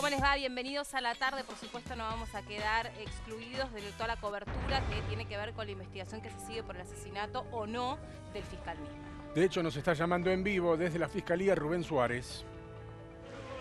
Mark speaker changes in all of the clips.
Speaker 1: ¿Cómo les va? Bienvenidos a la tarde. Por supuesto no vamos a quedar excluidos de toda la cobertura que tiene que ver con la investigación que se sigue por el asesinato o no del fiscal mismo.
Speaker 2: De hecho, nos está llamando en vivo desde la Fiscalía Rubén Suárez.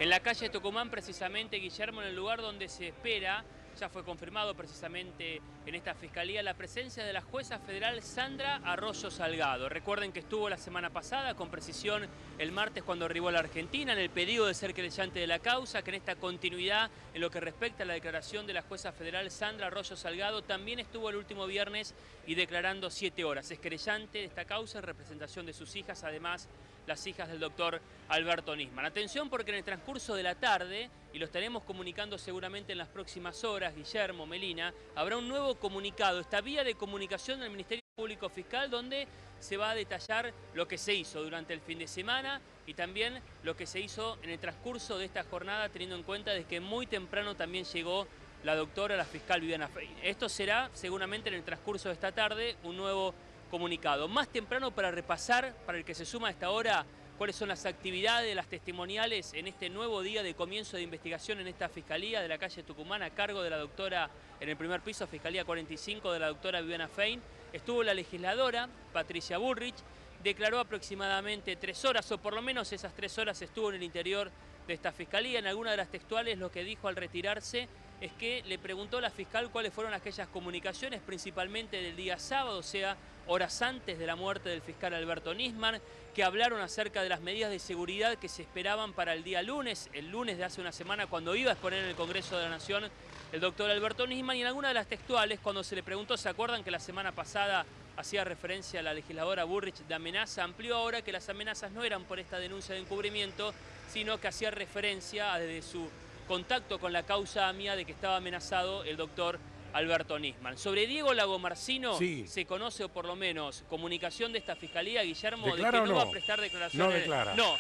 Speaker 3: En la calle Tucumán, precisamente, Guillermo, en el lugar donde se espera, ya fue confirmado precisamente en esta fiscalía, la presencia de la jueza federal Sandra Arroyo Salgado. Recuerden que estuvo la semana pasada, con precisión el martes cuando arribó a la Argentina, en el pedido de ser querellante de la causa, que en esta continuidad en lo que respecta a la declaración de la jueza federal Sandra Arroyo Salgado, también estuvo el último viernes y declarando 7 horas. Es querellante de esta causa en representación de sus hijas, además las hijas del doctor Alberto Nisman. Atención, porque en el transcurso de la tarde, y lo estaremos comunicando seguramente en las próximas horas, Guillermo, Melina, habrá un nuevo comunicado, esta vía de comunicación del Ministerio Público Fiscal, donde se va a detallar lo que se hizo durante el fin de semana y también lo que se hizo en el transcurso de esta jornada, teniendo en cuenta de que muy temprano también llegó la doctora, la fiscal Viviana Fein. Esto será seguramente en el transcurso de esta tarde un nuevo comunicado. Más temprano, para repasar, para el que se suma a esta hora, cuáles son las actividades, las testimoniales en este nuevo día de comienzo de investigación en esta Fiscalía de la calle Tucumán, a cargo de la doctora, en el primer piso, Fiscalía 45, de la doctora Viviana Fein. Estuvo la legisladora Patricia Bullrich, declaró aproximadamente 3 horas, o por lo menos esas 3 horas estuvo en el interior de esta Fiscalía. En alguna de las textuales lo que dijo al retirarse es que le preguntó a la fiscal cuáles fueron aquellas comunicaciones, principalmente del día sábado, o sea, horas antes de la muerte del fiscal Alberto Nisman, que hablaron acerca de las medidas de seguridad que se esperaban para el día lunes, el lunes de hace una semana, cuando iba a exponer en el Congreso de la Nación el doctor Alberto Nisman. Y en alguna de las textuales, cuando se le preguntó, ¿se acuerdan que la semana pasada hacía referencia a la legisladora Bullrich de amenaza? Amplió ahora que las amenazas no eran por esta denuncia de encubrimiento, sino que hacía referencia desde su contacto con la causa AMIA de que estaba amenazado el doctor Alberto Nisman. Sobre Diego Lagomarsino, sí, se conoce, o por lo menos comunicación de esta fiscalía, Guillermo, de que no va a prestar declaraciones.
Speaker 2: No declara.
Speaker 3: No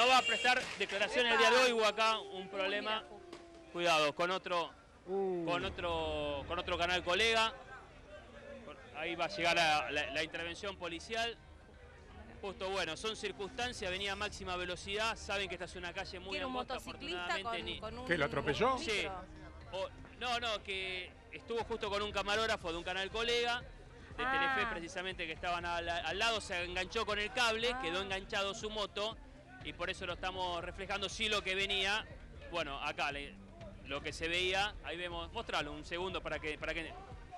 Speaker 3: va a prestar declaraciones el día de hoy. Hubo acá un problema, cuidado, con otro canal colega. Ahí va a llegar la intervención policial. Justo, bueno, son circunstancias, venía a máxima velocidad, saben que esta es una calle muy angosta, afortunadamente.
Speaker 1: Con un
Speaker 2: ¿Qué, lo atropelló?
Speaker 3: Sí. No, que estuvo justo con un camarógrafo de un canal colega, de Telefe precisamente, que estaban al lado, se enganchó con el cable, quedó enganchado su moto, y por eso lo estamos reflejando. Sí, lo que venía, bueno, acá, lo que se veía, ahí vemos, mostralo un segundo para que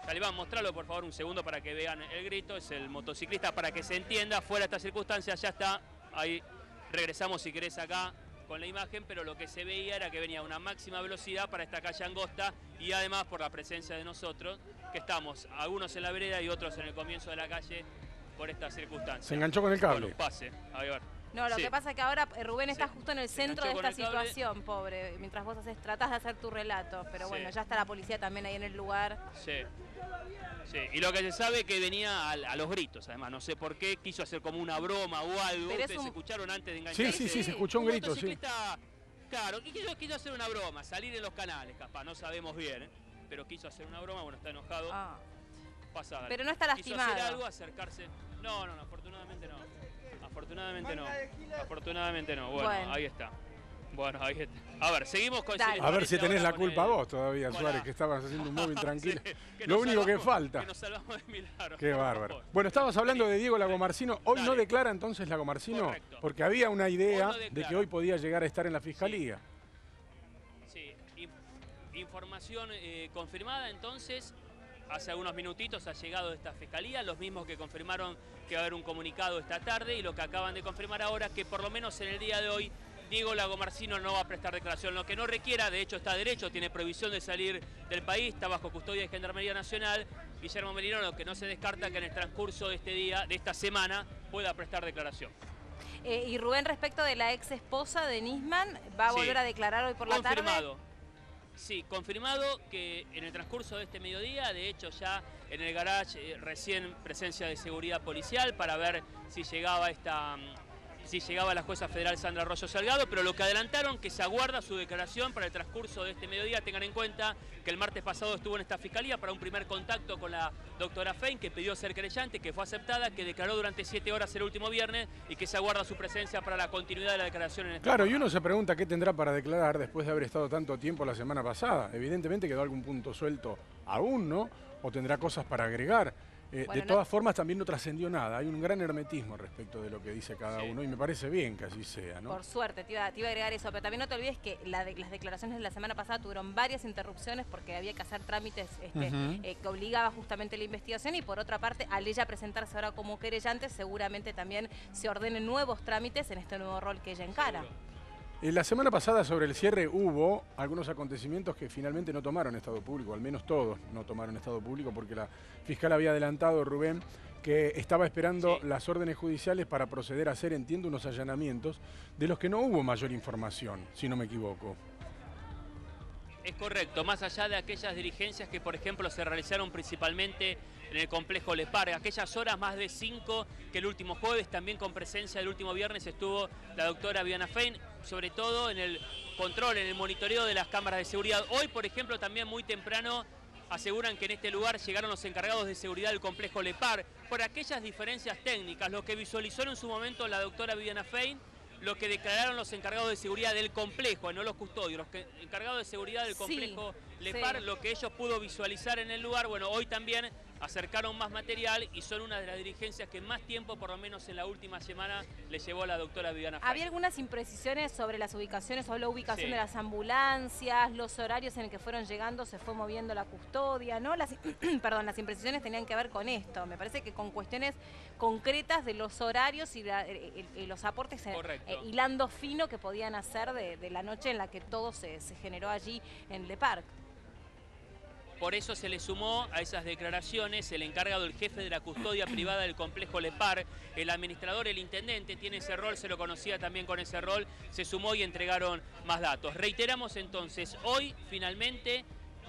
Speaker 3: Talibán, mostralo por favor un segundo para que vean el grito. Es el motociclista, para que se entienda, fuera de esta circunstancia, ya está. Ahí regresamos si querés acá con la imagen, pero lo que se veía era que venía a una máxima velocidad para esta calle angosta, y además por la presencia de nosotros, que estamos algunos en la vereda y otros en el comienzo de la calle por esta circunstancia.
Speaker 2: Se enganchó con el cable.
Speaker 3: Bueno, pase, a ver.
Speaker 1: No, lo que pasa es que ahora Rubén está justo en el centro de esta situación, pobre, mientras vos tratás de hacer tu relato, pero bueno, ya está la policía también ahí en el lugar.
Speaker 3: Sí, y lo que se sabe es que venía a los gritos, además, no sé por qué, quiso hacer como una broma o algo. Ustedes se escucharon antes de engancharse.
Speaker 2: Sí, se escuchó un grito, sí.
Speaker 3: Claro, y quiso hacer una broma, salir en los canales, capaz, no sabemos bien, pero quiso hacer una broma, bueno, está enojado. Pasada.
Speaker 1: Pero no está lastimado.
Speaker 3: Quiso hacer algo, acercarse. No, afortunadamente no. Afortunadamente no. Bueno, ahí está. A ver, seguimos con...
Speaker 2: A ver si tenés la culpa vos todavía, Suárez, que estabas haciendo un móvil tranquilo. Lo único que falta.
Speaker 3: Que nos salvamos de milagro.
Speaker 2: Qué bárbaro. Bueno, estabas hablando de Diego Lagomarsino. ¿Hoy no declara entonces Lagomarsino?
Speaker 3: Correcto.
Speaker 2: Porque había una idea de que hoy podía llegar a estar en la Fiscalía.
Speaker 3: Sí, información confirmada entonces. Hace algunos minutitos ha llegado de esta Fiscalía, los mismos que confirmaron que va a haber un comunicado esta tarde, y lo que acaban de confirmar ahora, que por lo menos en el día de hoy Diego Lagomarsino no va a prestar declaración, lo que no requiera, de hecho está derecho, tiene prohibición de salir del país, está bajo custodia de Gendarmería Nacional. Guillermo Melino, lo que no se descarta que en el transcurso de este día, de esta semana, pueda prestar declaración.
Speaker 1: Y Rubén, respecto de la ex esposa de Nisman, ¿va a volver a declarar hoy por la tarde?
Speaker 3: Sí, confirmado que en el transcurso de este mediodía, de hecho ya en el garage, recién presencia de seguridad policial para ver si llegaba si llegaba la jueza federal Sandra Arroyo Salgado, pero lo que adelantaron que se aguarda su declaración para el transcurso de este mediodía. Tengan en cuenta que el martes pasado estuvo en esta fiscalía para un primer contacto con la doctora Fein, que pidió ser creyente, que fue aceptada, que declaró durante 7 horas el último viernes y que se aguarda su presencia para la continuidad de la declaración en este
Speaker 2: Claro, y uno se pregunta qué tendrá para declarar después de haber estado tanto tiempo la semana pasada. Evidentemente quedó algún punto suelto aún, ¿no? O tendrá cosas para agregar.
Speaker 1: Bueno,
Speaker 2: de todas formas, también no trascendió nada. Hay un gran hermetismo respecto de lo que dice cada uno y me parece bien que así sea, ¿no?
Speaker 1: Por suerte, te iba a agregar eso, pero también no te olvides que las declaraciones de la semana pasada tuvieron varias interrupciones porque había que hacer trámites que obligaba justamente la investigación, y por otra parte, al ella presentarse ahora como querellante, seguramente también se ordenen nuevos trámites en este nuevo rol que ella encara.
Speaker 2: La semana pasada sobre el cierre hubo algunos acontecimientos que finalmente no tomaron estado público, al menos todos no tomaron estado público, porque la fiscal había adelantado, Rubén, que estaba esperando las órdenes judiciales para proceder a hacer, entiendo, unos allanamientos de los que no hubo mayor información, si no me equivoco.
Speaker 3: Es correcto, más allá de aquellas diligencias que, por ejemplo, se realizaron principalmente en el complejo Le Parc, aquellas horas más de 5 que el último jueves, también con presencia del último viernes estuvo la doctora Viviana Fein, sobre todo en el control, en el monitoreo de las cámaras de seguridad. Hoy, por ejemplo, también muy temprano aseguran que en este lugar llegaron los encargados de seguridad del complejo Le Parc por aquellas diferencias técnicas, lo que visualizó en su momento la doctora Viviana Fein, lo que declararon los encargados de seguridad del complejo, no los custodios, los encargados de seguridad del complejo Le Parc, lo que ellos pudo visualizar en el lugar. Bueno, hoy también acercaron más material y son una de las dirigencias que más tiempo, por lo menos en la última semana, le llevó a la doctora Viviana Fein.
Speaker 1: Había algunas imprecisiones sobre las ubicaciones, sobre la ubicación de las ambulancias, los horarios en el que fueron llegando, se fue moviendo la custodia, ¿no? Las imprecisiones tenían que ver con esto. Me parece que con cuestiones concretas de los horarios y los aportes hilando fino que podían hacer de la noche en la que todo se generó allí en Le Parc.
Speaker 3: Por eso se le sumó a esas declaraciones el encargado, el jefe de la custodia privada del complejo Le Parc, el administrador, el intendente, tiene ese rol, se lo conocía también con ese rol, se sumó y entregaron más datos. Reiteramos entonces, hoy finalmente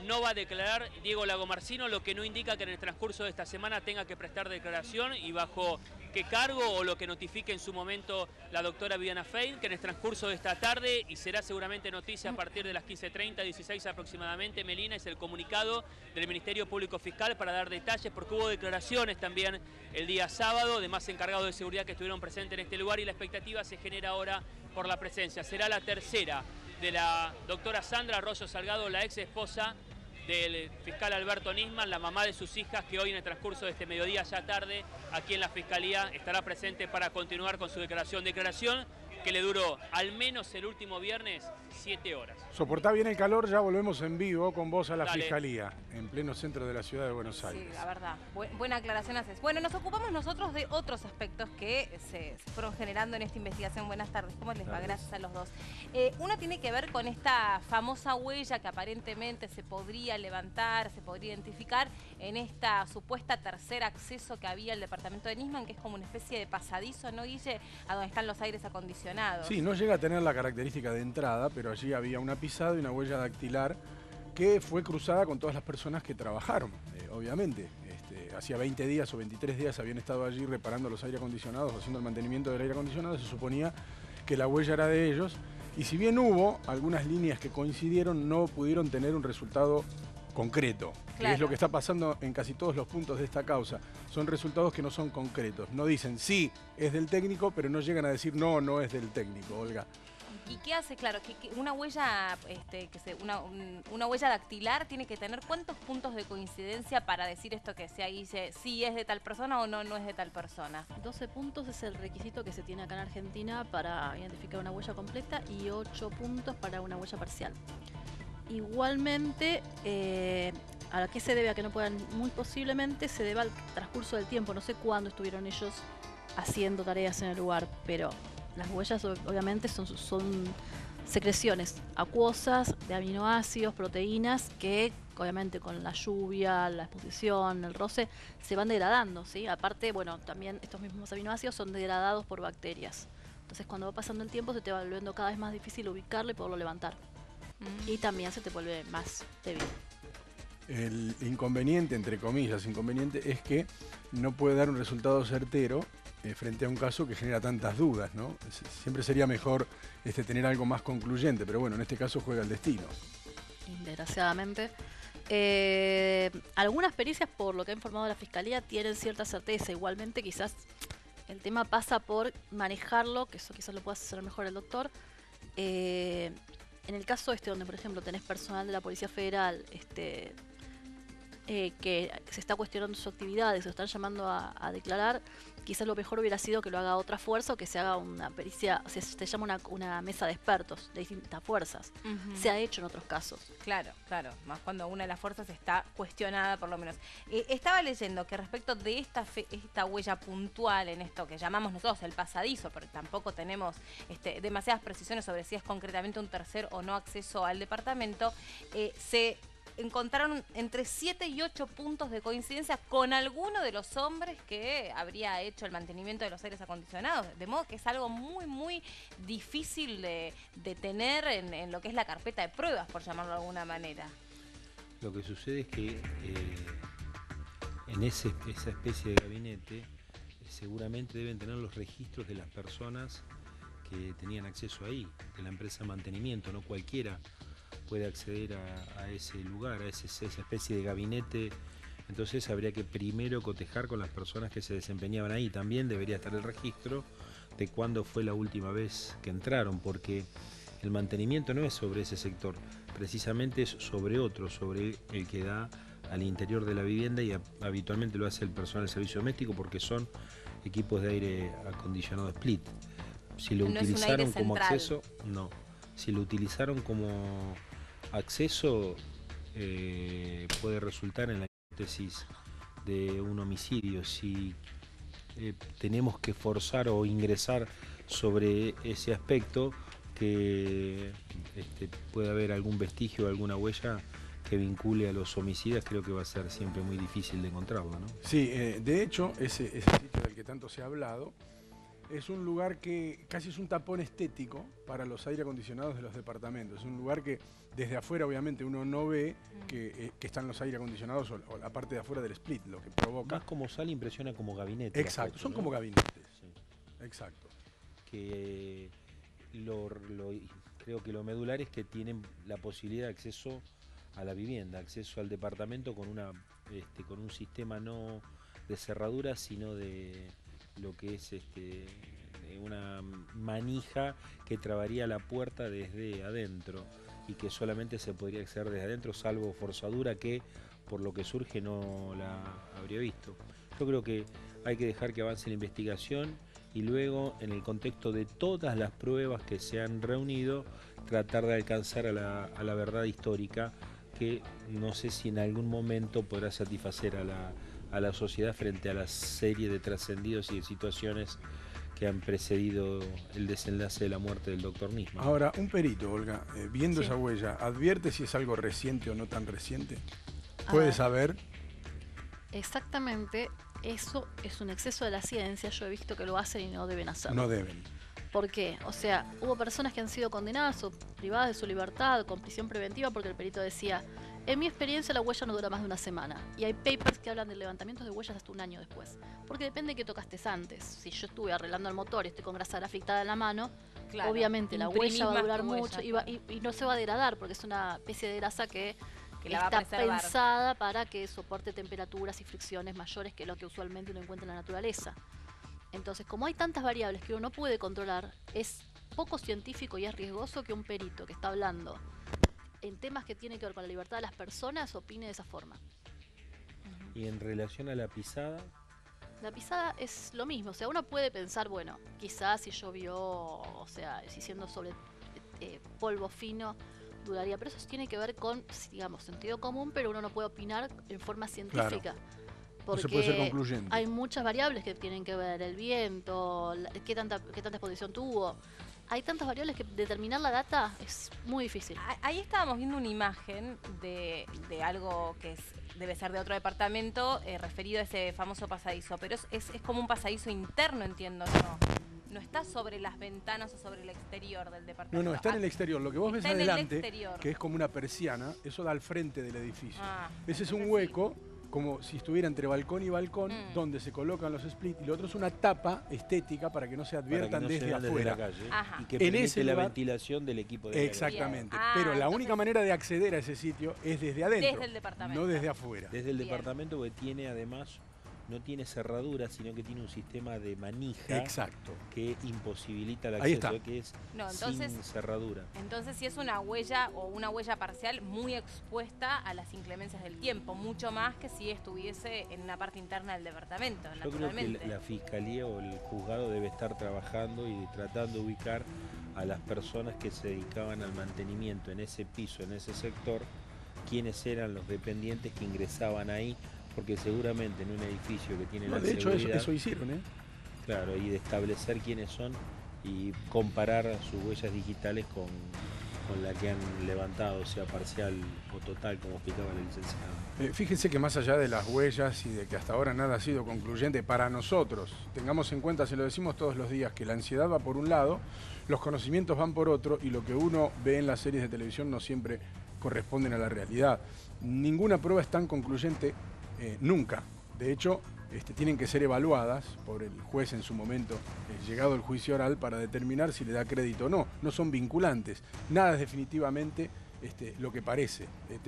Speaker 3: no va a declarar Diego Lagomarsino, lo que no indica que en el transcurso de esta semana tenga que prestar declaración y bajo qué cargo o lo que notifique en su momento la doctora Viviana Fein, que en el transcurso de esta tarde, y será seguramente noticia a partir de las 15:30, 16 aproximadamente, Melina, es el comunicado del Ministerio Público Fiscal para dar detalles, porque hubo declaraciones también el día sábado de más encargados de seguridad que estuvieron presentes en este lugar y la expectativa se genera ahora por la presencia. Será la tercera de la doctora Sandra Arroyo Salgado, la ex esposa del fiscal Alberto Nisman, la mamá de sus hijas, que hoy en el transcurso de este mediodía, ya tarde, aquí en la Fiscalía, estará presente para continuar con su declaración. Declaración que le duró al menos el último viernes 7 horas.
Speaker 2: Soportá bien el calor, ya volvemos en vivo con vos a la Fiscalía, en pleno centro de la ciudad de Buenos Aires.
Speaker 1: Sí, la verdad, buena aclaración haces. Bueno, nos ocupamos nosotros de otros aspectos que se fueron generando en esta investigación. Buenas tardes, ¿cómo les va? Gracias a los dos. Uno tiene que ver con esta famosa huella que aparentemente se podría levantar, se podría identificar en esta supuesta tercer acceso que había al departamento de Nisman, que es como una especie de pasadizo, ¿no, Guille? A donde están los aires acondicionados.
Speaker 2: Sí, no llega a tener la característica de entrada, pero allí había una pisada y una huella dactilar que fue cruzada con todas las personas que trabajaron, obviamente. Hacía 20 días o 23 días habían estado allí reparando los aire acondicionados, haciendo el mantenimiento del aire acondicionado, se suponía que la huella era de ellos, y si bien hubo algunas líneas que coincidieron, no pudieron tener un resultado concreto, que es lo que está pasando en casi todos los puntos de esta causa. Son resultados que no son concretos. No dicen sí, es del técnico, pero no llegan a decir no, no es del técnico, Olga.
Speaker 1: ¿Y qué hace? Claro, que una huella, una huella dactilar tiene que tener ¿cuántos puntos de coincidencia para decir esto que sea dice sí es de tal persona o no, no es de tal persona?
Speaker 4: 12 puntos es el requisito que se tiene acá en Argentina para identificar una huella completa y 8 puntos para una huella parcial. Igualmente, ¿a qué se debe? A que no puedan, muy posiblemente se deba al transcurso del tiempo. No sé cuándo estuvieron ellos haciendo tareas en el lugar, pero las huellas obviamente son secreciones acuosas de aminoácidos, proteínas, que obviamente con la lluvia, la exposición, el roce, se van degradando, ¿sí? Aparte, bueno, también estos mismos aminoácidos son degradados por bacterias. Entonces, cuando va pasando el tiempo, se te va volviendo cada vez más difícil ubicarlo y poderlo levantar. Y también se te vuelve más débil.
Speaker 2: El inconveniente, entre comillas, inconveniente, es que no puede dar un resultado certero frente a un caso que genera tantas dudas, ¿no? Siempre sería mejor tener algo más concluyente, pero bueno, en este caso juega el destino.
Speaker 4: Desgraciadamente. Algunas pericias, por lo que ha informado la Fiscalía, tienen cierta certeza. Igualmente, quizás el tema pasa por manejarlo, que eso quizás lo pueda hacer mejor el doctor. En el caso donde, por ejemplo, tenés personal de la Policía Federal que se está cuestionando sus actividades, se lo están llamando a declarar, quizás lo mejor hubiera sido que lo haga otra fuerza o que se haga una pericia, o sea, se llama una mesa de expertos de distintas fuerzas. Se ha hecho en otros casos.
Speaker 1: Claro, claro, más cuando una de las fuerzas está cuestionada por lo menos. Estaba leyendo que respecto de esta huella puntual en esto que llamamos nosotros el pasadizo, porque tampoco tenemos demasiadas precisiones sobre si es concretamente un tercer o no acceso al departamento, se encontraron entre 7 y 8 puntos de coincidencia con alguno de los hombres que habría hecho el mantenimiento de los aires acondicionados. De modo que es algo muy, muy difícil de tener en lo que es la carpeta de pruebas, por llamarlo de alguna manera.
Speaker 5: Lo que sucede es que en esa especie de gabinete seguramente deben tener los registros de las personas que tenían acceso ahí, de la empresa de mantenimiento. No cualquiera puede acceder a ese lugar, a esa especie de gabinete. Entonces habría que primero cotejar con las personas que se desempeñaban ahí. También debería estar el registro de cuándo fue la última vez que entraron, porque el mantenimiento no es sobre ese sector, precisamente es sobre otro, sobre el que da al interior de la vivienda, y habitualmente lo hace el personal del servicio doméstico porque son equipos de aire acondicionado split. Si lo utilizaron como acceso, no. Si lo utilizaron como acceso, puede resultar en la hipótesis de un homicidio. Si tenemos que forzar o ingresar sobre ese aspecto, que puede haber algún vestigio, alguna huella que vincule a los homicidas, creo que va a ser siempre muy difícil de encontrarlo, ¿no?
Speaker 2: Sí, de hecho, ese sitio del que tanto se ha hablado es un lugar que casi es un tapón estético para los aire acondicionados de los departamentos. Es un lugar que desde afuera obviamente uno no ve que están los aire acondicionados o la parte de afuera del split, lo que provoca.
Speaker 5: Más como sala impresiona como gabinete.
Speaker 2: Exacto,
Speaker 5: foto,
Speaker 2: son
Speaker 5: ¿no?
Speaker 2: como gabinetes.
Speaker 5: Sí.
Speaker 2: Exacto.
Speaker 5: Que creo que lo medular es que tienen la posibilidad de acceso a la vivienda, acceso al departamento con un sistema no de cerradura, sino de lo que es una manija que trabaría la puerta desde adentro y que solamente se podría acceder desde adentro, salvo forzadura, que por lo que surge no la habría visto. Yo creo que hay que dejar que avance la investigación y luego, en el contexto de todas las pruebas que se han reunido, tratar de alcanzar a la verdad histórica, que no sé si en algún momento podrá satisfacer a la sociedad frente a la serie de trascendidos y de situaciones que han precedido el desenlace de la muerte del doctor Nisman.
Speaker 2: Ahora, un perito, Olga, viendo
Speaker 4: Sí.
Speaker 2: esa huella, ¿advierte si es algo reciente o no tan reciente? ¿Puede saber?
Speaker 4: Exactamente, eso es un exceso de la ciencia. Yo he visto que lo hacen y no deben hacerlo.
Speaker 2: No deben.
Speaker 4: ¿Por qué? O sea, hubo personas que han sido condenadas o privadas de su libertad con prisión preventiva porque el perito decía, en mi experiencia la huella no dura más de una semana. Y hay papers que hablan de levantamientos de huellas hasta un año después. Porque depende de qué tocaste antes. Si yo estuve arreglando el motor y estoy con grasa grafittada en la mano,
Speaker 1: Claro,
Speaker 4: obviamente la
Speaker 1: imprimís
Speaker 4: huella va a
Speaker 1: más
Speaker 4: durar
Speaker 1: tu
Speaker 4: mucho
Speaker 1: huella,
Speaker 4: y no se va a degradar porque es una especie de grasa que
Speaker 1: la va a
Speaker 4: está
Speaker 1: preservar.
Speaker 4: pensada para que soporte temperaturas y fricciones mayores que lo que usualmente uno encuentra en la naturaleza. Entonces, como hay tantas variables que uno no puede controlar, es poco científico y es riesgoso que un perito que está hablando en temas que tienen que ver con la libertad de las personas opine de esa forma.
Speaker 5: Y en relación a la pisada,
Speaker 4: La pisada es lo mismo, o sea, uno puede pensar, bueno, quizás si llovió, o sea, si siendo sobre polvo fino, dudaría, pero eso tiene que ver con, digamos, sentido común, pero uno no puede opinar en forma científica.
Speaker 2: No se puede ser concluyente.
Speaker 4: Hay muchas variables que tienen que ver, el viento, qué tanta exposición tuvo. Hay tantas variables que determinar la data es muy difícil.
Speaker 1: Ahí estábamos viendo una imagen de algo que debe ser de otro departamento referido a ese famoso pasadizo, pero es como un pasadizo interno, entiendo, ¿no? No está sobre las ventanas o sobre el exterior del departamento.
Speaker 2: No, está en el exterior. Lo que vos ves
Speaker 1: Está en el
Speaker 2: adelante,
Speaker 1: exterior.
Speaker 2: que es como una persiana, eso da al frente del edificio.
Speaker 1: Ah,
Speaker 2: Ese es un
Speaker 1: entonces
Speaker 2: hueco como si estuviera entre balcón y balcón, donde se colocan los splits, y lo otro es una tapa estética para que no se adviertan desde afuera.
Speaker 5: Desde la calle,
Speaker 1: Ajá.
Speaker 5: y que
Speaker 2: En
Speaker 5: permite
Speaker 2: ese
Speaker 5: la
Speaker 2: lugar,
Speaker 5: ventilación del equipo de
Speaker 2: exactamente.
Speaker 1: Bien.
Speaker 2: Pero la
Speaker 1: Entonces,
Speaker 2: única manera de acceder a ese sitio es desde adentro,
Speaker 1: desde el departamento.
Speaker 2: no desde afuera.
Speaker 5: Desde el
Speaker 1: Bien.
Speaker 5: departamento, porque tiene además, no tiene cerradura, sino que tiene un sistema de manija
Speaker 2: Exacto.
Speaker 5: que imposibilita el
Speaker 2: Ahí
Speaker 5: acceso,
Speaker 2: está.
Speaker 5: que es
Speaker 1: No, entonces-
Speaker 5: sin cerradura.
Speaker 1: Entonces sí es una huella o una huella parcial muy expuesta a las inclemencias del tiempo, mucho más que si estuviese en una parte interna del departamento,
Speaker 5: Yo creo que
Speaker 1: naturalmente.
Speaker 5: la fiscalía o el juzgado debe estar trabajando y tratando de ubicar a las personas que se dedicaban al mantenimiento en ese piso, en ese sector, quiénes eran los dependientes que ingresaban ahí, porque seguramente en un edificio que tiene
Speaker 2: No,
Speaker 5: la
Speaker 2: de hecho,
Speaker 5: seguridad,
Speaker 2: eso hicieron, ¿eh?
Speaker 5: claro, y de establecer quiénes son y comparar sus huellas digitales con la que han levantado, sea parcial o total, como explicaba el licenciado.
Speaker 2: Fíjense que más allá de las huellas y de que hasta ahora nada ha sido concluyente para nosotros, tengamos en cuenta, se lo decimos todos los días, que la ansiedad va por un lado, los conocimientos van por otro y lo que uno ve en las series de televisión no siempre corresponden a la realidad. Ninguna prueba es tan concluyente nunca. De hecho, tienen que ser evaluadas por el juez en su momento, llegado el juicio oral, para determinar si le da crédito o no. No son vinculantes. Nada es definitivamente lo que parece.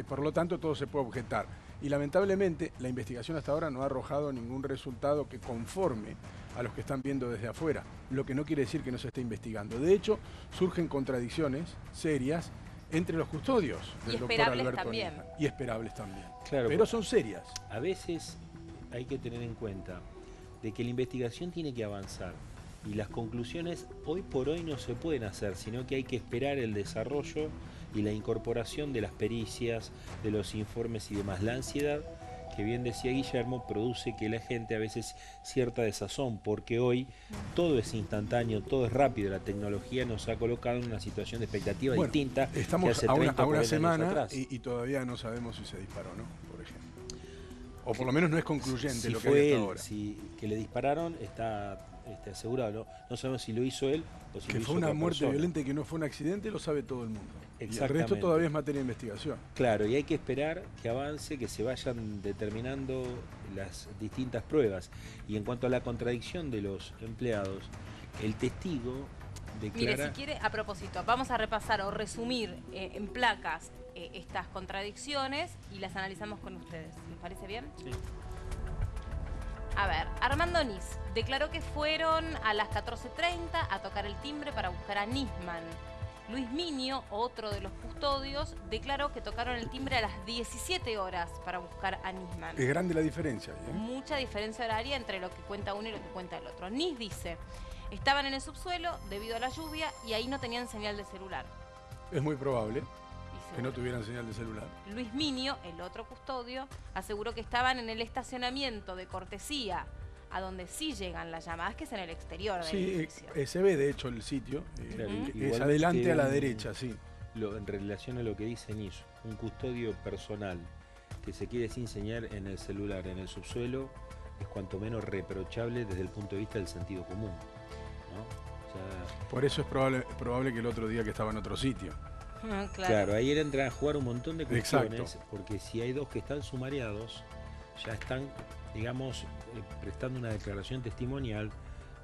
Speaker 2: Por lo tanto, todo se puede objetar. Y lamentablemente, la investigación hasta ahora no ha arrojado ningún resultado que conforme a los que están viendo desde afuera, lo que no quiere decir que no se esté investigando. De hecho, surgen contradicciones serias entre los custodios del doctor
Speaker 1: esperables
Speaker 2: Alberto
Speaker 1: también.
Speaker 2: Nisman. Y esperables también.
Speaker 5: Claro,
Speaker 2: pero son serias.
Speaker 5: a veces hay que tener en cuenta de que la investigación tiene que avanzar y las conclusiones hoy por hoy no se pueden hacer, sino que hay que esperar el desarrollo y la incorporación de las pericias, de los informes y demás. La ansiedad, que bien decía Guillermo, produce que la gente a veces cierta desazón, porque hoy todo es instantáneo, todo es rápido, la tecnología nos ha colocado en una situación de expectativa
Speaker 2: Bueno,
Speaker 5: distinta.
Speaker 2: estamos
Speaker 5: que hace
Speaker 2: a
Speaker 5: 30
Speaker 2: una
Speaker 5: 40 años
Speaker 2: semana
Speaker 5: atrás.
Speaker 2: y todavía no sabemos si se disparó, ¿no? Por ejemplo. O por lo menos no es concluyente
Speaker 5: Si
Speaker 2: lo que
Speaker 5: fue
Speaker 2: hay hasta
Speaker 5: él,
Speaker 2: ahora.
Speaker 5: si que le dispararon, está asegurado, ¿no? No sabemos si lo hizo él o si
Speaker 2: Que
Speaker 5: lo hizo
Speaker 2: fue una
Speaker 5: otra
Speaker 2: muerte
Speaker 5: persona.
Speaker 2: violenta y que no fue un accidente, lo sabe todo el mundo. Y el resto
Speaker 5: Exactamente.
Speaker 2: todavía es materia de investigación.
Speaker 5: Claro, y hay que esperar que avance, que se vayan determinando las distintas pruebas. Y en cuanto a la contradicción de los empleados, el testigo declara...
Speaker 1: Mire, si quiere, a propósito, vamos a repasar o resumir en placas estas contradicciones y las analizamos con ustedes. ¿Les parece bien?
Speaker 5: Sí.
Speaker 1: A ver, Armando Nis declaró que fueron a las 14:30 a tocar el timbre para buscar a Nisman. Luis Minio, otro de los custodios, declaró que tocaron el timbre a las 17 horas para buscar a Nisman.
Speaker 2: Es grande la diferencia, ¿eh?
Speaker 1: Mucha diferencia horaria entre lo que cuenta uno y lo que cuenta el otro. Nis dice, estaban en el subsuelo debido a la lluvia y ahí no tenían señal de celular.
Speaker 2: Es muy probable
Speaker 1: Dice
Speaker 2: que no
Speaker 1: uno.
Speaker 2: tuvieran señal de celular.
Speaker 1: Luis Minio, el otro custodio, aseguró que estaban en el estacionamiento de cortesía, a donde sí llegan las llamadas, que es en el exterior del
Speaker 2: Sí,
Speaker 1: edificio.
Speaker 2: se ve de hecho el sitio.
Speaker 5: Claro,
Speaker 2: Es
Speaker 5: igualmente
Speaker 2: adelante a la derecha, sí.
Speaker 5: En relación a lo que dice Nish, un custodio personal que se quede sin señal en el celular, en el subsuelo, es cuanto menos reprochable desde el punto de vista del sentido común, ¿no? O sea,
Speaker 2: Por eso es probable que el otro día que estaba en otro sitio.
Speaker 1: Claro.
Speaker 5: claro, ahí entra a jugar un montón de cuestiones,
Speaker 2: Exacto.
Speaker 5: porque si hay dos que están sumariados, ya están, digamos, prestando una declaración testimonial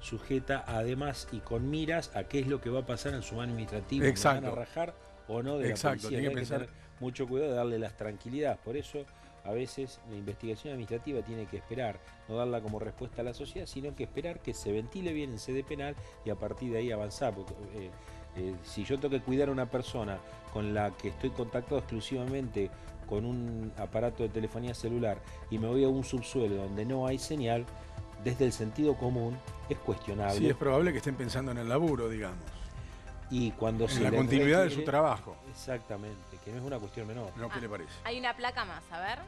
Speaker 5: sujeta además y con miras a qué es lo que va a pasar en su mano administrativa.
Speaker 2: Exacto.
Speaker 5: ¿Me van a rajar o no de
Speaker 2: Exacto,
Speaker 5: la policía?
Speaker 2: tiene que
Speaker 5: Hay que
Speaker 2: pensar-
Speaker 5: tener mucho cuidado de darle las tranquilidades. Por eso, a veces, la investigación administrativa tiene que esperar, no darla como respuesta a la sociedad, sino que esperar que se ventile bien en sede penal y a partir de ahí avanzar. Porque, si yo tengo que cuidar a una persona con la que estoy contactado exclusivamente con un aparato de telefonía celular y me voy a un subsuelo donde no hay señal, desde el sentido común es cuestionable.
Speaker 2: Sí, es probable que estén pensando en el laburo, digamos.
Speaker 5: Y cuando
Speaker 2: En la continuidad de su trabajo.
Speaker 5: Exactamente, que no es una cuestión menor.
Speaker 2: ¿No? ¿Qué le parece?
Speaker 1: Hay una placa más, a ver.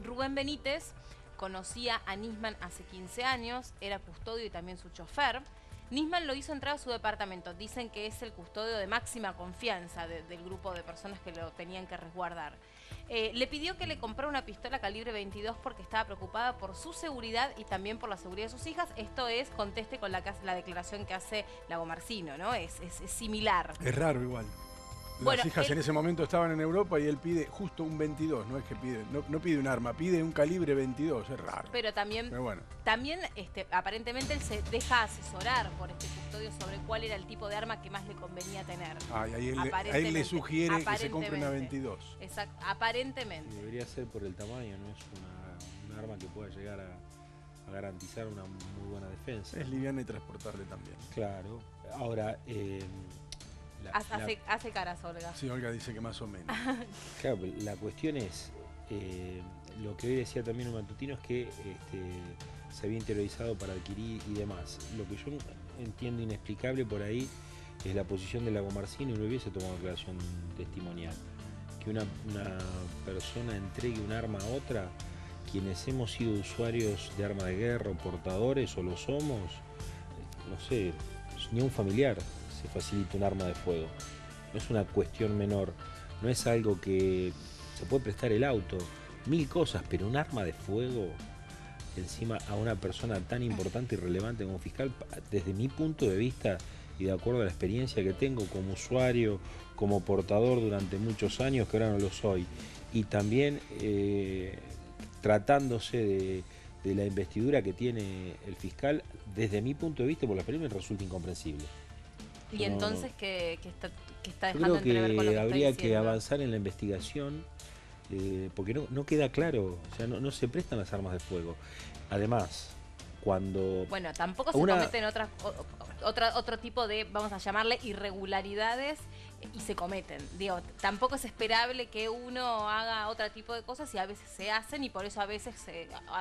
Speaker 1: Rubén Benítez conocía a Nisman hace 15 años, era custodio y también su chofer. Nisman lo hizo entrar a su departamento. Dicen que es el custodio de máxima confianza del grupo de personas que lo tenían que resguardar. Le pidió que le comprara una pistola calibre 22 porque estaba preocupada por su seguridad y también por la seguridad de sus hijas. Esto es conteste con la declaración que hace Lago Marcino, ¿no? Es similar.
Speaker 2: Es raro igual.
Speaker 1: Bueno,
Speaker 2: Las hijas en ese momento estaban en Europa y él pide justo un 22, no es que pide, no pide un arma, pide un calibre 22, es raro.
Speaker 1: Pero también,
Speaker 2: bueno.
Speaker 1: Aparentemente él se deja asesorar por este custodio sobre cuál era el tipo de arma que más le convenía tener.
Speaker 2: Ah, y ahí a él le sugiere que se compre una 22.
Speaker 1: Exacto, aparentemente.
Speaker 5: Debería ser por el tamaño, no es un arma que pueda llegar a garantizar una muy buena defensa.
Speaker 2: Es liviana y transportable también.
Speaker 5: Claro. Ahora,
Speaker 1: Hace caras, Olga.
Speaker 2: Sí, Olga dice que más o menos.
Speaker 5: claro, la cuestión es, lo que hoy decía también un matutino es que se había interiorizado para adquirir y demás. Lo que yo entiendo inexplicable por ahí es la posición de Lagomarsino y no hubiese tomado declaración testimonial. Que una persona entregue un arma a otra, quienes hemos sido usuarios de arma de guerra o portadores o lo somos, no sé, ni a un familiar se facilita un arma de fuego. No es una cuestión menor, no es algo que se puede prestar el auto, 1000 cosas, pero un arma de fuego encima a una persona tan importante y relevante como fiscal, desde mi punto de vista y de acuerdo a la experiencia que tengo como usuario, como portador durante muchos años, que ahora no lo soy, y también tratándose de la investidura que tiene el fiscal, desde mi punto de vista, por la experiencia, me resulta incomprensible.
Speaker 1: Y entonces, ¿qué está
Speaker 5: Yo
Speaker 1: dejando
Speaker 5: creo
Speaker 1: entrever con lo que
Speaker 5: habría
Speaker 1: está
Speaker 5: que
Speaker 1: diciendo?
Speaker 5: avanzar en la investigación, porque no queda claro, o sea, no se prestan las armas de fuego. Además, cuando...
Speaker 1: Bueno, tampoco se cometen otro tipo de, vamos a llamarle, irregularidades y se cometen. Digo, tampoco es esperable que uno haga otro tipo de cosas y a veces se hacen y por eso a veces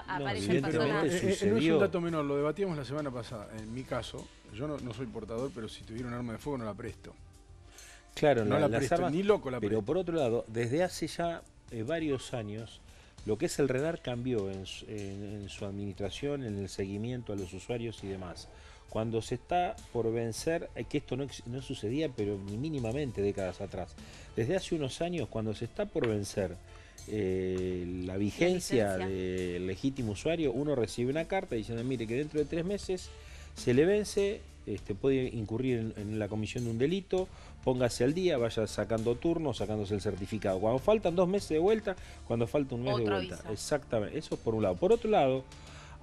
Speaker 1: aparecen personas...
Speaker 2: No es un dato menor, lo debatíamos la semana pasada. En mi caso, yo no soy portador, pero si tuviera un arma de fuego no la presto.
Speaker 5: Claro,
Speaker 2: no la
Speaker 5: las
Speaker 2: presto,
Speaker 5: armas,
Speaker 2: ni loco la presto.
Speaker 5: pero por otro lado, desde hace ya varios años, lo que es el radar cambió en su administración, en el seguimiento a los usuarios y demás. Cuando se está por vencer, que esto no sucedía, pero ni mínimamente décadas atrás. Desde hace unos años, cuando se está por vencer la vigencia del legítimo usuario, uno recibe una carta diciendo, mire, que dentro de 3 meses se le vence, puede incurrir en la comisión de un delito, póngase al día, vaya sacando turnos, sacándose el certificado. Cuando faltan 2 meses de vuelta, cuando falta un mes de vuelta.
Speaker 1: Aviso.
Speaker 5: Exactamente, eso es por un lado. Por otro lado,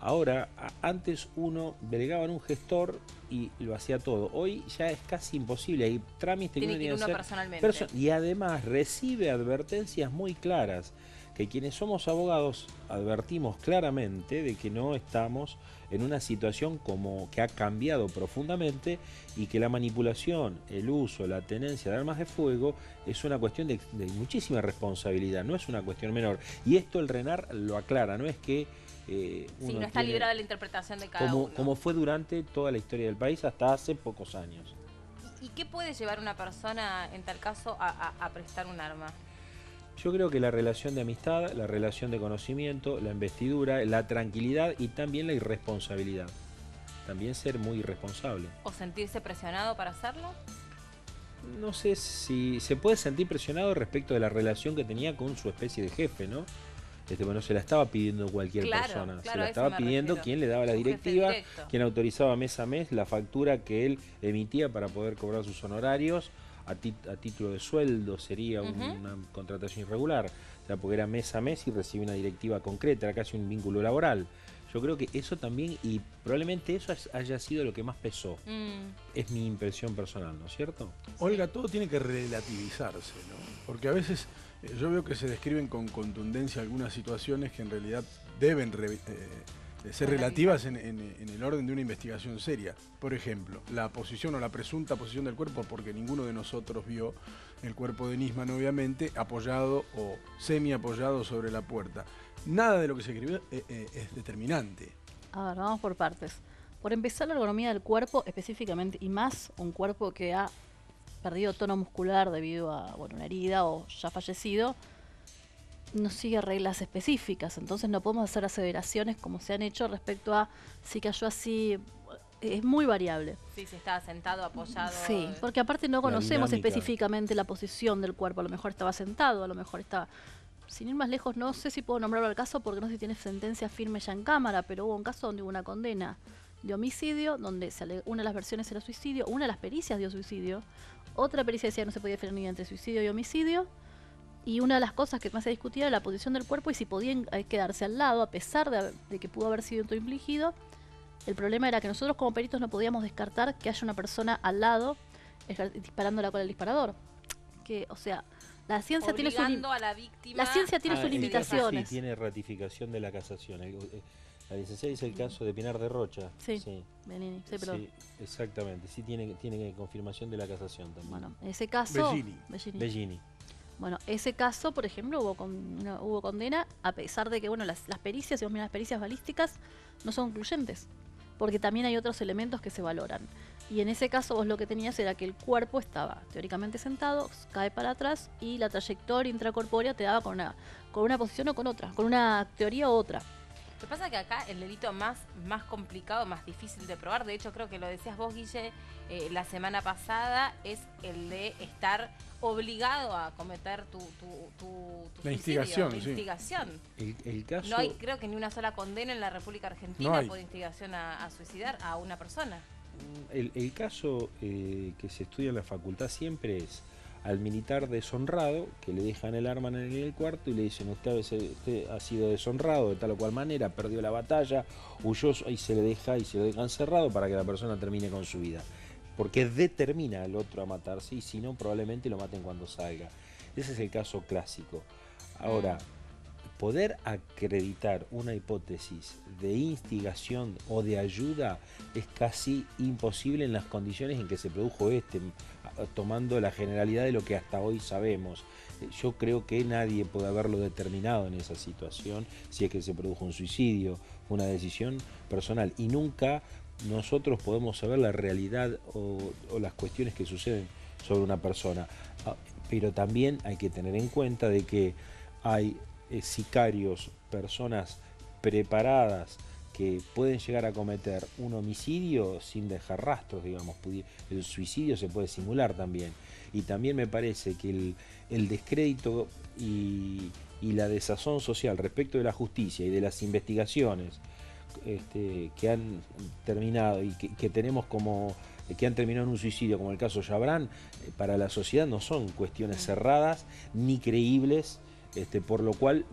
Speaker 5: ahora, antes uno delegaba en un gestor y lo hacía todo. Hoy ya es casi imposible. Hay trámites
Speaker 1: Tiene que ir uno personalmente.
Speaker 5: y además recibe advertencias muy claras, que quienes somos abogados advertimos claramente de que no estamos en una situación como que ha cambiado profundamente y que la manipulación, el uso, la tenencia de armas de fuego es una cuestión de muchísima responsabilidad, no es una cuestión menor. Y esto el RENAR lo aclara, no es que
Speaker 1: sí, no está librada la interpretación de cada uno.
Speaker 5: Como fue durante toda la historia del país hasta hace pocos años.
Speaker 1: ¿Y qué puede llevar una persona, en tal caso, a prestar un arma?
Speaker 5: Yo creo que la relación de amistad, la relación de conocimiento, la investidura, la tranquilidad y también la irresponsabilidad. También ser muy irresponsable.
Speaker 1: ¿O sentirse presionado para hacerlo?
Speaker 5: No sé si se puede sentir presionado respecto de la relación que tenía con su especie de jefe, ¿no? Bueno, se la estaba pidiendo cualquier persona. Se la estaba pidiendo quien le daba la directiva, quien autorizaba mes a mes la factura que él emitía para poder cobrar sus honorarios. A título de sueldo sería una contratación irregular, o sea, porque era mes a mes y recibía una directiva concreta, era casi un vínculo laboral. Yo creo que eso también, y probablemente eso haya sido lo que más pesó. Es mi impresión personal, ¿no es cierto?
Speaker 2: Olga, todo tiene que relativizarse, ¿no? Porque a veces yo veo que se describen con contundencia algunas situaciones que en realidad deben ser relativas en el orden de una investigación seria. Por ejemplo, la posición o la presunta posición del cuerpo, porque ninguno de nosotros vio el cuerpo de Nisman, obviamente, apoyado o semi-apoyado sobre la puerta. Nada de lo que se escribió es determinante.
Speaker 4: A ver, vamos por partes. Por empezar, la ergonomía del cuerpo específicamente, y más un cuerpo que ha perdido tono muscular debido a una herida o ya fallecido, no sigue reglas específicas, entonces no podemos hacer aseveraciones como se han hecho respecto a si cayó así, es muy variable.
Speaker 1: Sí, si estaba sentado, apoyado.
Speaker 4: Sí, porque aparte no conocemos específicamente la posición del cuerpo, a lo mejor estaba sentado, a lo mejor estaba... Sin ir más lejos, no sé si puedo nombrarlo al caso porque no sé si tiene sentencia firme ya en cámara, pero hubo un caso donde hubo una condena de homicidio, donde una de las versiones era suicidio, una de las pericias dio suicidio, Otra pericia decía que no se podía diferenciar entre suicidio y homicidio. Y una de las cosas que más se discutía era la posición del cuerpo y si podían quedarse al lado, a pesar de que pudo haber sido infligido. El problema era que nosotros como peritos no podíamos descartar que haya una persona al lado disparándola con el disparador. Que, o sea, la ciencia tiene
Speaker 1: a la víctima.
Speaker 4: La ciencia tiene sus limitaciones.
Speaker 5: Sí, tiene ratificación de la casación. La licenciada dice el caso de Pinar de Rocha.
Speaker 4: Sí, Benini, sí, pero...
Speaker 5: Sí, exactamente. Sí, tiene confirmación de la casación también.
Speaker 4: Bueno, en ese caso...
Speaker 5: Bellini.
Speaker 4: Bueno, ese caso, por ejemplo, hubo condena, a pesar de que, bueno, las pericias, si vos mirás las pericias balísticas, no son concluyentes, porque también hay otros elementos que se valoran. Y en ese caso vos lo que tenías era que el cuerpo estaba teóricamente sentado, cae para atrás, y la trayectoria intracorpórea te daba con una posición o con otra, con una teoría u otra.
Speaker 1: Lo que pasa es que acá el delito más complicado, más difícil de probar, de hecho creo que lo decías vos, Guille, la semana pasada, es el de estar obligado a cometer tu
Speaker 2: instigación.
Speaker 1: La instigación.
Speaker 5: El caso...
Speaker 1: No hay, creo que ni una sola condena en la República Argentina por instigación a suicidar a una persona.
Speaker 5: El caso que se estudia en la facultad siempre es al militar deshonrado, que le dejan el arma en el cuarto y le dicen: usted ha sido deshonrado de tal o cual manera, perdió la batalla, huyó, y se le deja y se lo dejan cerrado para que la persona termine con su vida. Porque determina al otro a matarse, y si no, probablemente lo maten cuando salga. Ese es el caso clásico. Ahora, poder acreditar una hipótesis de instigación o de ayuda es casi imposible en las condiciones en que se produjo tomando la generalidad de lo que hasta hoy sabemos. Yo creo que nadie puede haberlo determinado en esa situación, si es que se produjo un suicidio, una decisión personal, y nunca nosotros podemos saber la realidad o las cuestiones que suceden sobre una persona. Pero también hay que tener en cuenta de que hay sicarios, personas preparadas que pueden llegar a cometer un homicidio sin dejar rastros, digamos. El suicidio se puede simular también. Y también me parece que el descrédito y la desazón social respecto de la justicia y de las investigaciones que han terminado y que tenemos como que han terminado en un suicidio, como el caso Chabrán, para la sociedad no son cuestiones cerradas ni creíbles. Por lo cual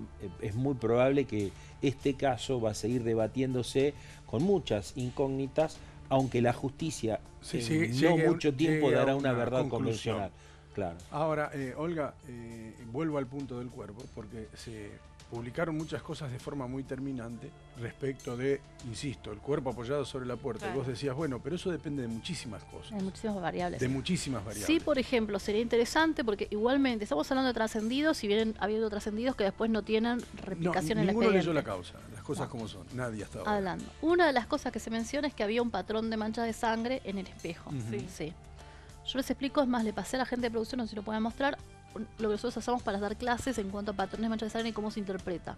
Speaker 5: es muy probable que este caso va a seguir debatiéndose con muchas incógnitas, aunque la justicia no mucho tiempo dará una verdad convencional. Claro.
Speaker 2: Ahora, Olga, vuelvo al punto del cuerpo, porque se publicaron muchas cosas de forma muy terminante respecto de, insisto, el cuerpo apoyado sobre la puerta.
Speaker 1: Claro.
Speaker 2: Y vos decías, bueno, pero eso depende de muchísimas cosas.
Speaker 4: Hay muchísimas variables.
Speaker 2: De muchísimas variables.
Speaker 4: Sí, por ejemplo, sería interesante porque igualmente estamos hablando de trascendidos y vienen habiendo trascendidos que después no tienen replicación en el expediente.
Speaker 2: Ninguno leyó la causa, las cosas como son. Nadie hasta ahora.
Speaker 4: Hablando. Una de las cosas que se menciona es que había un patrón de manchas de sangre en el espejo. Sí. Yo les explico, es más, le pasé a la gente de producción, no sé si lo pueden mostrar, lo que nosotros hacemos para dar clases en cuanto a patrones de manchas de sangre y cómo se interpreta.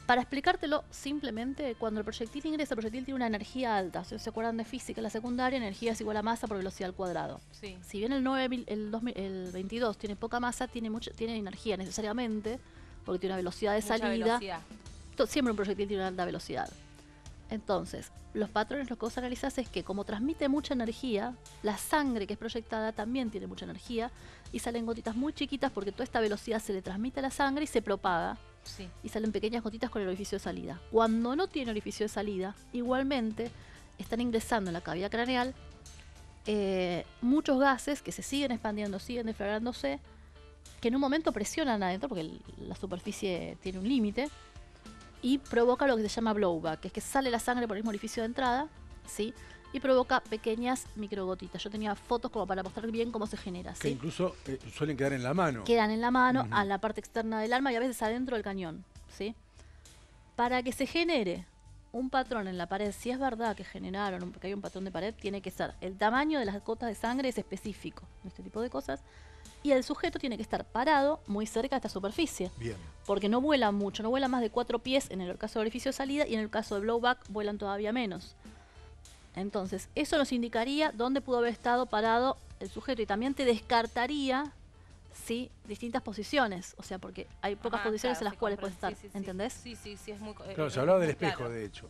Speaker 4: Para explicártelo simplemente, cuando el proyectil ingresa, el proyectil tiene una energía alta. Si se acuerdan de física, la secundaria, energía es igual a masa por velocidad al cuadrado.
Speaker 1: Sí.
Speaker 4: Si bien el 22 tiene poca masa, tiene energía necesariamente, porque tiene una velocidad de salida. Siempre un proyectil tiene una alta velocidad. Entonces, los patrones, lo que vos analizás es que como transmite mucha energía, la sangre que es proyectada también tiene mucha energía y salen gotitas muy chiquitas porque toda esta velocidad se le transmite a la sangre y se propaga.
Speaker 1: Sí.
Speaker 4: Y salen pequeñas gotitas con el orificio de salida. Cuando no tiene orificio de salida, igualmente están ingresando en la cavidad craneal muchos gases que se siguen expandiendo, siguen deflagrándose, que en un momento presionan adentro porque la superficie tiene un límite y provoca lo que se llama blowback, que es que sale la sangre por el mismo orificio de entrada, ¿sí? Y provoca pequeñas microgotitas. Yo tenía fotos como para mostrar bien cómo se genera.
Speaker 2: Que
Speaker 4: ¿sí?
Speaker 2: incluso suelen quedar en la mano.
Speaker 4: Quedan en la mano, a la parte externa del arma y a veces adentro del cañón. ¿Sí? Para que se genere un patrón en la pared, si es verdad que generaron, porque hay un patrón de pared, tiene que ser el tamaño de las gotas de sangre es específico, este tipo de cosas, y el sujeto tiene que estar parado muy cerca de esta superficie.
Speaker 2: Bien.
Speaker 4: Porque no vuelan mucho, no vuelan más de 4 pies en el caso de orificio de salida y en el caso de blowback vuelan todavía menos. Entonces, eso nos indicaría dónde pudo haber estado parado el sujeto y también te descartaría, ¿sí?, distintas posiciones. O sea, porque hay pocas posiciones en las cuales puede estar, ¿entendés?
Speaker 1: Sí, es muy
Speaker 2: Claro, se hablaba del espejo, de hecho.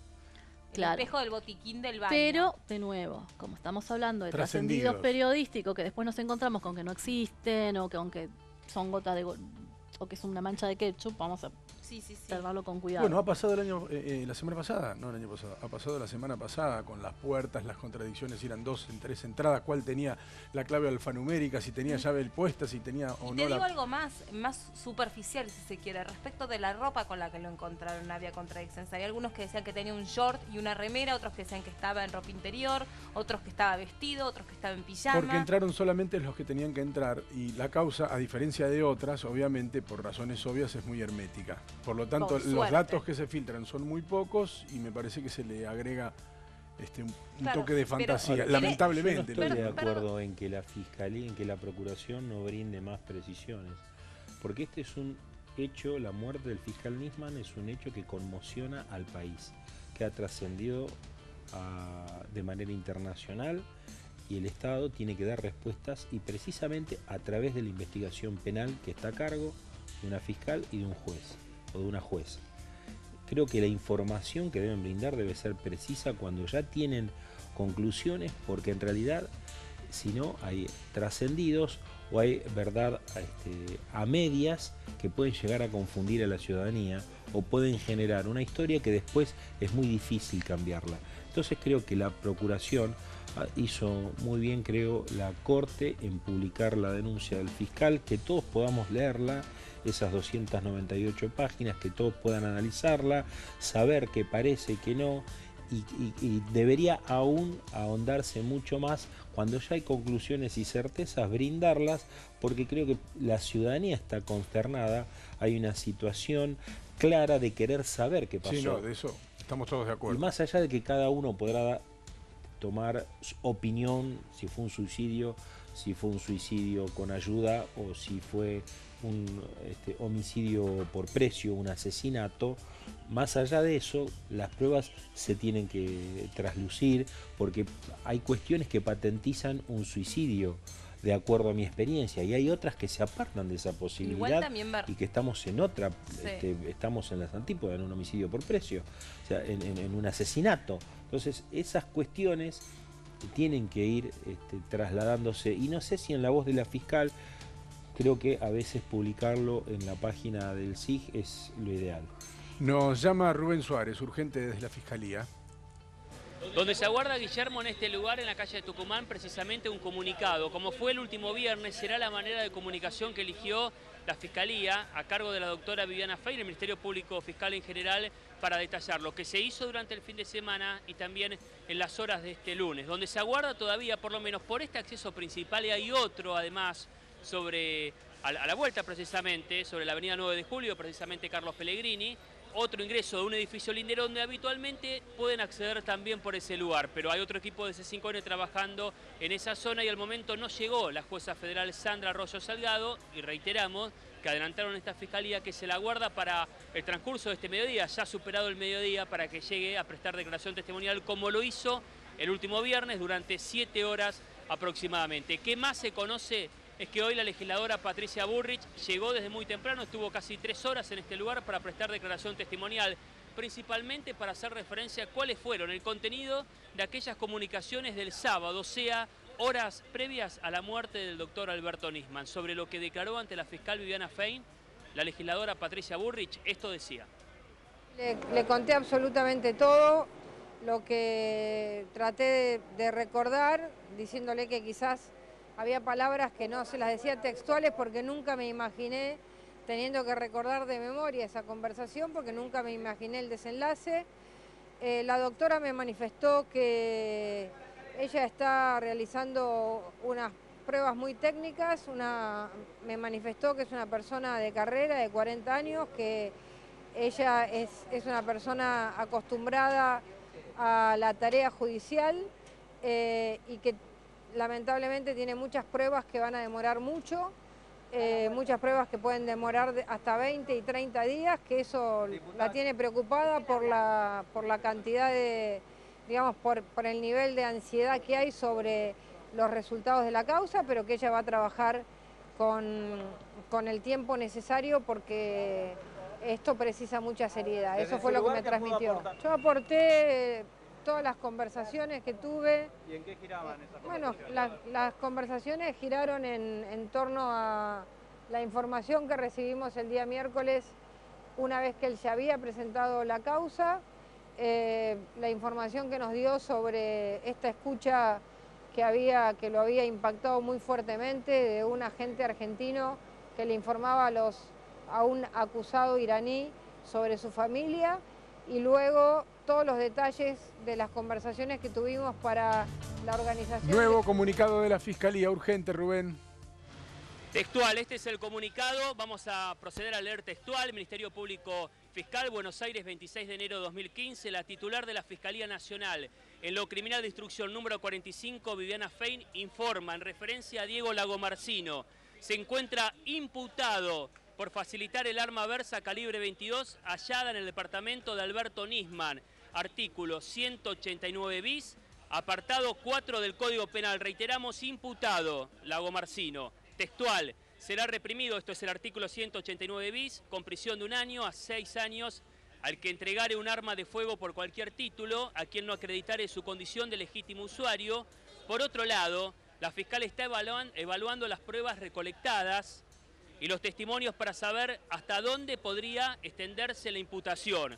Speaker 4: Claro.
Speaker 1: El espejo del botiquín del baño.
Speaker 4: Pero, de nuevo, como estamos hablando de
Speaker 2: Trascendidos.
Speaker 4: trascendidos periodísticos que después nos encontramos con que no existen o que aunque son gotas de... o que es una mancha de ketchup, vamos a
Speaker 1: Sí.
Speaker 4: observarlo con cuidado.
Speaker 2: Bueno, ha pasado la semana pasada, no el año pasado, ha pasado la semana pasada con las puertas, las contradicciones, si eran 2 en 3 entradas, cuál tenía la clave alfanumérica, si tenía llave puesta, si tenía o
Speaker 1: Y
Speaker 2: no
Speaker 1: te digo
Speaker 2: la...
Speaker 1: algo más superficial, si se quiere, respecto de la ropa con la que lo encontraron, había contradicciones. Había algunos que decían que tenía un short y una remera, otros que decían que estaba en ropa interior, otros que estaba vestido, otros que estaba en pijama.
Speaker 2: Porque entraron solamente los que tenían que entrar y la causa, a diferencia de otras, obviamente, por razones obvias, es muy hermética. Por lo tanto,
Speaker 1: Con
Speaker 2: los
Speaker 1: suerte.
Speaker 2: datos que se filtran son muy pocos y me parece que se le agrega un
Speaker 1: Claro,
Speaker 2: toque de
Speaker 1: pero-
Speaker 2: fantasía,
Speaker 1: Ahora,
Speaker 2: lamentablemente.
Speaker 5: Yo no estoy de
Speaker 1: Perdón.
Speaker 5: acuerdo en que la Fiscalía, en que la Procuración no brinde más precisiones. Porque este es un hecho, la muerte del fiscal Nisman es un hecho que conmociona al país, que ha trascendido de manera internacional y el Estado tiene que dar respuestas y precisamente a través de la investigación penal que está a cargo de una fiscal y de un juez o de una jueza. Creo que la información que deben brindar debe ser precisa cuando ya tienen conclusiones, porque en realidad si no hay trascendidos o hay verdad a medias que pueden llegar a confundir a la ciudadanía o pueden generar una historia que después es muy difícil cambiarla. Entonces creo que la Procuración hizo muy bien, creo, la Corte en publicar la denuncia del fiscal, que todos podamos leerla, esas 298 páginas, que todos puedan analizarla, saber qué parece, qué no, y debería aún ahondarse mucho más cuando ya hay conclusiones y certezas, brindarlas, porque creo que la ciudadanía está consternada, hay una situación clara de querer saber qué pasó.
Speaker 2: Sí, no, de eso estamos todos de acuerdo.
Speaker 5: Y más allá de que cada uno podrá tomar su opinión, si fue un suicidio con ayuda o si fue un homicidio por precio, un asesinato, más allá de eso, las pruebas se tienen que traslucir porque hay cuestiones que patentizan un suicidio de acuerdo a mi experiencia y hay otras que se apartan de esa posibilidad
Speaker 1: también
Speaker 5: y que estamos en otra,
Speaker 1: Sí.
Speaker 5: estamos en las antípodas, en un homicidio por precio, o sea, en un asesinato. Entonces esas cuestiones tienen que ir trasladándose y no sé si en la voz de la fiscal, creo que a veces publicarlo en la página del SIG es lo ideal.
Speaker 2: Nos llama Rubén Suárez, urgente desde la Fiscalía.
Speaker 3: Donde se aguarda Guillermo en este lugar, en la calle de Tucumán, precisamente un comunicado. Como fue el último viernes, será la manera de comunicación que eligió la Fiscalía, a cargo de la doctora Viviana Fein, el Ministerio Público Fiscal en general, para detallar lo que se hizo durante el fin de semana y también en las horas de este lunes. Donde se aguarda todavía, por lo menos por este acceso principal, y hay otro además a la vuelta precisamente, sobre la avenida 9 de Julio, precisamente Carlos Pellegrini, otro ingreso de un edificio lindero donde habitualmente pueden acceder también por ese lugar, pero hay otro equipo de C5N trabajando en esa zona y al momento no llegó la jueza federal Sandra Arroyo Salgado y reiteramos que adelantaron esta fiscalía que se la guarda para el transcurso de este mediodía, ya superado el mediodía, para que llegue a prestar declaración testimonial como lo hizo el último viernes durante 7 horas aproximadamente. ¿Qué más se conoce? Es que hoy la legisladora Patricia Bullrich llegó desde muy temprano, estuvo casi 3 horas en este lugar para prestar declaración testimonial, principalmente para hacer referencia a cuáles fueron el contenido de aquellas comunicaciones del sábado, o sea, horas previas a la muerte del doctor Alberto Nisman. Sobre lo que declaró ante la fiscal Viviana Fein, la legisladora Patricia Bullrich, esto decía.
Speaker 6: Le conté absolutamente todo, lo que traté de recordar, diciéndole que quizás había palabras que no se las decía textuales porque nunca me imaginé teniendo que recordar de memoria esa conversación, porque nunca me imaginé el desenlace. La doctora me manifestó que ella está realizando unas pruebas muy técnicas, me manifestó que es una persona de carrera de 40 años, que ella es una persona acostumbrada a la tarea judicial y que lamentablemente tiene muchas pruebas que van a demorar mucho, muchas pruebas que pueden demorar hasta 20 y 30 días, que eso la tiene preocupada por la cantidad de, digamos, por el nivel de ansiedad que hay sobre los resultados de la causa, pero que ella va a trabajar con el tiempo necesario porque esto precisa mucha seriedad. Eso fue lo que me transmitió. Yo aporté todas las conversaciones que tuve.
Speaker 7: ¿Y en qué giraban esas conversaciones?
Speaker 6: Bueno, las conversaciones giraron en torno a la información que recibimos el día miércoles, una vez que él se había presentado la causa, la información que nos dio sobre esta escucha que lo había impactado muy fuertemente de un agente argentino que le informaba a un acusado iraní sobre su familia, y luego todos los detalles de las conversaciones que tuvimos para la organización.
Speaker 2: Nuevo comunicado de la Fiscalía, urgente, Rubén.
Speaker 3: Textual, este es el comunicado, vamos a proceder a leer textual. Ministerio Público Fiscal, Buenos Aires, 26 de enero de 2015, la titular de la Fiscalía Nacional en lo criminal de instrucción número 45, Viviana Fein, informa en referencia a Diego Lagomarsino. Se encuentra imputado por facilitar el arma Versa calibre 22 hallada en el departamento de Alberto Nisman, artículo 189 bis, apartado 4 del Código Penal. Reiteramos, imputado Lagomarsino. Textual, será reprimido, esto es el artículo 189 bis, con prisión de 1 año a 6 años al que entregare un arma de fuego por cualquier título, a quien no acreditare su condición de legítimo usuario. Por otro lado, la fiscal está evaluando las pruebas recolectadas y los testimonios para saber hasta dónde podría extenderse la imputación.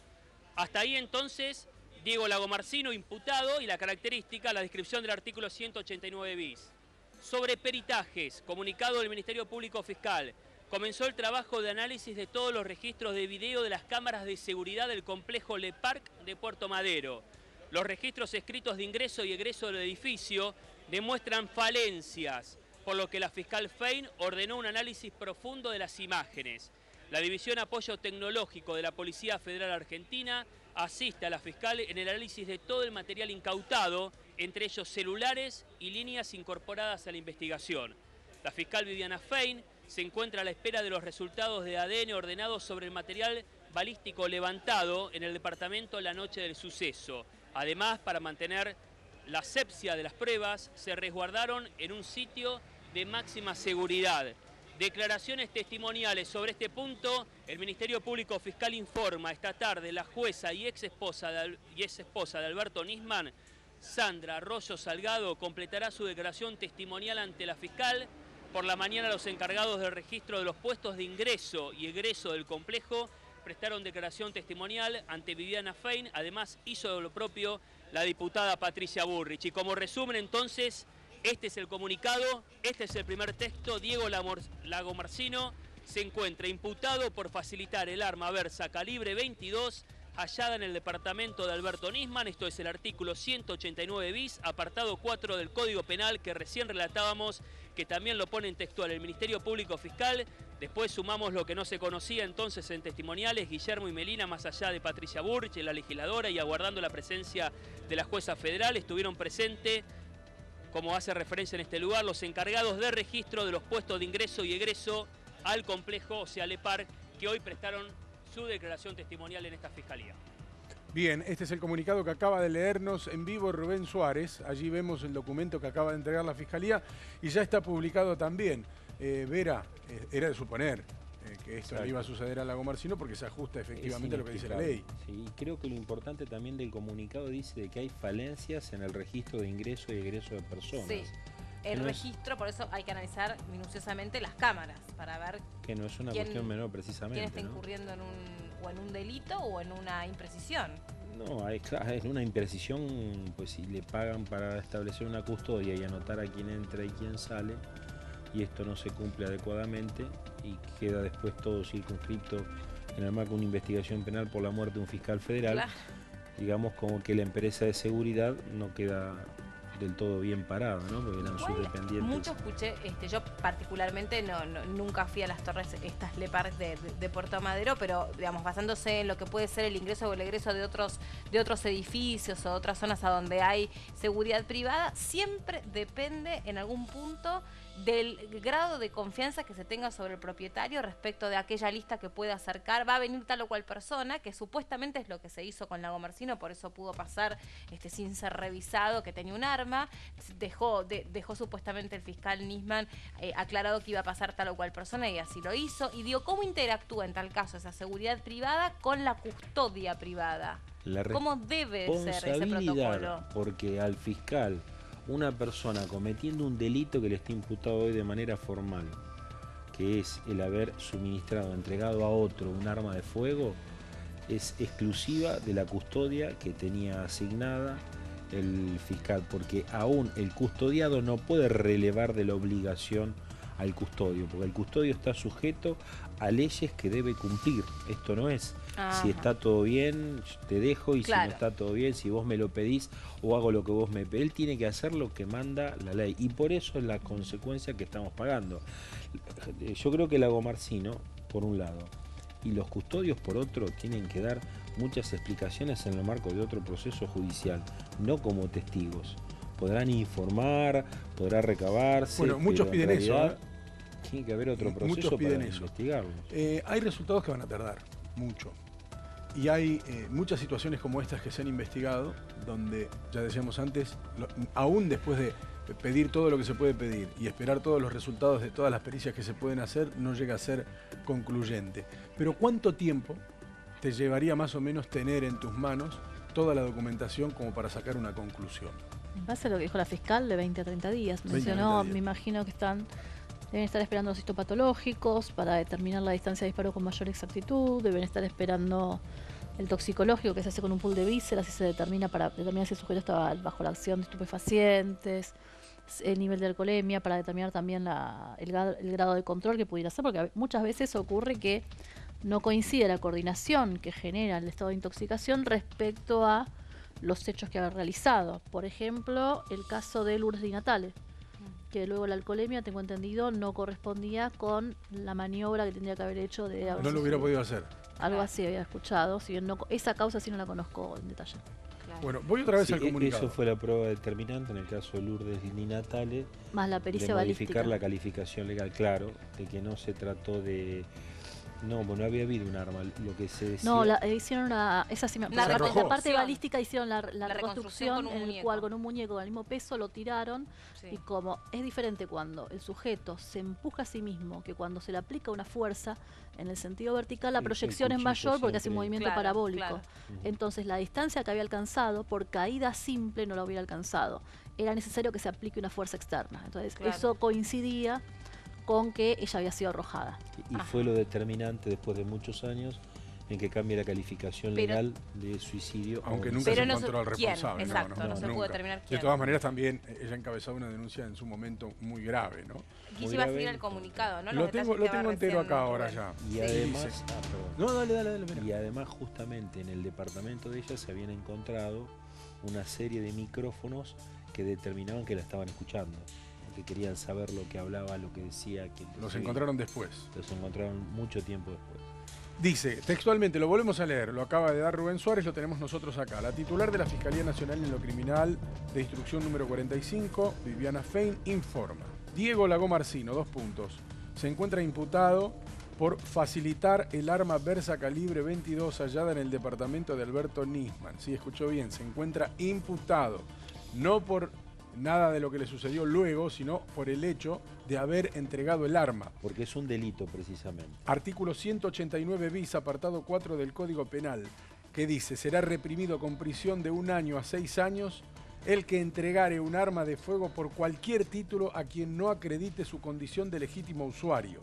Speaker 3: Hasta ahí entonces, Diego Lagomarsino imputado y la característica, la descripción del artículo 189 bis. Sobre peritajes, comunicado del Ministerio Público Fiscal, comenzó el trabajo de análisis de todos los registros de video de las cámaras de seguridad del complejo Le Parc de Puerto Madero. Los registros escritos de ingreso y egreso del edificio demuestran falencias, por lo que la fiscal Fein ordenó un análisis profundo de las imágenes. La División Apoyo Tecnológico de la Policía Federal Argentina asiste a la fiscal en el análisis de todo el material incautado, entre ellos celulares y líneas incorporadas a la investigación. La fiscal Viviana Fein se encuentra a la espera de los resultados de ADN ordenados sobre el material balístico levantado en el departamento la noche del suceso. Además, para mantener la asepsia de las pruebas, se resguardaron en un sitio de máxima seguridad. Declaraciones testimoniales sobre este punto, el Ministerio Público Fiscal informa esta tarde la jueza y ex esposa de Alberto Nisman, Sandra Arroyo Salgado, completará su declaración testimonial ante la fiscal. Por la mañana los encargados del registro de los puestos de ingreso y egreso del complejo prestaron declaración testimonial ante Viviana Fein. Además hizo lo propio la diputada Patricia Bullrich. Y como resumen entonces, este es el comunicado, este es el primer texto. Diego Lagomarsino se encuentra imputado por facilitar el arma Versa calibre 22 hallada en el departamento de Alberto Nisman. Esto es el artículo 189 bis, apartado 4 del Código Penal que recién relatábamos, que también lo pone en textual el Ministerio Público Fiscal. Después sumamos lo que no se conocía entonces en testimoniales, Guillermo y Melina, más allá de Patricia Bullrich, la legisladora, y aguardando la presencia de la jueza federal, estuvieron presentes, como hace referencia en este lugar, los encargados de registro de los puestos de ingreso y egreso al complejo, o sea, Le Parc, que hoy prestaron su declaración testimonial en esta fiscalía.
Speaker 2: Bien, este es el comunicado que acaba de leernos en vivo Rubén Suárez. Allí vemos el documento que acaba de entregar la Fiscalía y ya está publicado también. Vera, era de suponer que esto le iba a suceder a Lagomarsino porque se ajusta efectivamente a lo que dice la ley.
Speaker 5: Sí, y creo que lo importante también del comunicado dice de que hay falencias en el registro de ingreso y egreso de personas.
Speaker 1: Sí. El registro, por eso hay que analizar minuciosamente las cámaras para ver
Speaker 5: que no es una cuestión menor precisamente.
Speaker 1: ¿Quién está incurriendo en un delito o en una imprecisión?
Speaker 5: No, es una imprecisión, pues si le pagan para establecer una custodia y anotar a quién entra y quién sale, y esto no se cumple adecuadamente y queda después todo circunscripto en el marco de una investigación penal por la muerte de un fiscal federal, claro. Digamos como que la empresa de seguridad no queda del todo bien parado, ¿no? Porque eran sus dependientes.
Speaker 1: Mucho escuché, yo particularmente nunca fui a las torres estas Le Parc de Puerto Madero, pero digamos, basándose en lo que puede ser el ingreso o el egreso de otros edificios o otras zonas a donde hay seguridad privada, siempre depende en algún punto del grado de confianza que se tenga sobre el propietario respecto de aquella lista que puede acercar. Va a venir tal o cual persona, que supuestamente es lo que se hizo con Lagomarsino, por eso pudo pasar sin ser revisado, que tenía un arma. arma, dejó supuestamente el fiscal Nisman aclarado que iba a pasar tal o cual persona y así lo hizo. Y digo, ¿cómo interactúa en tal caso esa seguridad privada con la custodia privada? ¿Cómo debe ser ese protocolo?
Speaker 5: Porque al fiscal, una persona cometiendo un delito que le está imputado hoy de manera formal, que es el haber suministrado, entregado a otro un arma de fuego, es exclusiva de la custodia que tenía asignada el fiscal, porque aún el custodiado no puede relevar de la obligación al custodio, porque el custodio está sujeto a leyes que debe cumplir. Esto no es si está todo bien, te dejo, y claro, si no está todo bien, si vos me lo pedís o hago lo que vos me pedís. Él tiene que hacer lo que manda la ley, y por eso es la consecuencia que estamos pagando. Yo creo que el Lagomarsino, por un lado, y los custodios, por otro, tienen que dar muchas explicaciones en el marco de otro proceso judicial, no como testigos. Podrán informar, podrá recabarse.
Speaker 2: Bueno, muchos piden eso.
Speaker 5: Tiene que haber otro proceso para investigarlo.
Speaker 2: Hay resultados que van a tardar mucho. Y hay muchas situaciones como estas que se han investigado, donde, ya decíamos antes, aún después de pedir todo lo que se puede pedir y esperar todos los resultados de todas las pericias que se pueden hacer, no llega a ser concluyente. Pero ¿cuánto tiempo te llevaría más o menos tener en tus manos toda la documentación como para sacar una conclusión?
Speaker 4: En base a lo que dijo la fiscal, de 20 a 30 días. Mencionó, me imagino que deben estar esperando los histopatológicos para determinar la distancia de disparo con mayor exactitud, deben estar esperando el toxicológico, que se hace con un pool de vísceras y se determina para determinar si el sujeto estaba bajo la acción de estupefacientes, el nivel de alcoholemia, para determinar también el grado de control que pudiera ser, porque muchas veces ocurre que no coincide la coordinación que genera el estado de intoxicación respecto a los hechos que ha realizado. Por ejemplo, el caso de Lourdes Di Natale, que luego la alcoholemia, tengo entendido, no correspondía con la maniobra que tendría que haber hecho de...
Speaker 2: No lo hubiera podido hacer.
Speaker 4: Algo así había escuchado, si bien esa causa sí no la conozco en detalle.
Speaker 1: Claro.
Speaker 2: Bueno, voy otra vez al comunicado.
Speaker 5: Eso fue la prueba determinante en el caso de Lourdes Di Natale.
Speaker 4: Más la pericia
Speaker 5: de
Speaker 4: balística.
Speaker 5: modificar la calificación legal, claro, de que no se trató de... No, bueno, había habido un arma, lo que se decía...
Speaker 4: No, hicieron la parte balística hicieron la reconstrucción en el cual con un muñeco con el mismo peso lo tiraron, y como es diferente cuando el sujeto se empuja a sí mismo que cuando se le aplica una fuerza en el sentido vertical, la proyección es mayor porque hace un movimiento parabólico. Claro. Entonces la distancia que había alcanzado, por caída simple no la hubiera alcanzado. Era necesario que se aplique una fuerza externa. Entonces eso coincidía con que ella había sido arrojada.
Speaker 5: Y fue lo determinante después de muchos años en que cambia la calificación legal de suicidio.
Speaker 2: Aunque nunca se encontró al responsable.
Speaker 1: Exacto, no se pudo determinar quién.
Speaker 2: De todas maneras, también ella encabezó una denuncia en su momento muy grave, ¿no?
Speaker 1: Quise iba a seguir el comunicado, ¿no?
Speaker 2: Lo tengo entero acá ahora ya.
Speaker 5: Y además,
Speaker 2: no, dale.
Speaker 5: Y además, justamente en el departamento de ella se habían encontrado una serie de micrófonos que determinaban que la estaban escuchando, que querían saber lo que hablaba, lo que decía.
Speaker 2: Los encontraron después.
Speaker 5: Los encontraron mucho tiempo después.
Speaker 2: Dice, textualmente, lo volvemos a leer, lo acaba de dar Rubén Suárez, lo tenemos nosotros acá. La titular de la Fiscalía Nacional en lo Criminal de Instrucción número 45, Viviana Fein, informa. Diego Lagomarsino, 2 puntos. Se encuentra imputado por facilitar el arma Versa calibre 22 hallada en el departamento de Alberto Nisman. Sí, escuchó bien, se encuentra imputado. No por nada de lo que le sucedió luego, sino por el hecho de haber entregado el arma.
Speaker 5: Porque es un delito, precisamente.
Speaker 2: Artículo 189 bis, apartado 4 del Código Penal, que dice, será reprimido con prisión de 1 año a 6 años el que entregare un arma de fuego por cualquier título a quien no acredite su condición de legítimo usuario.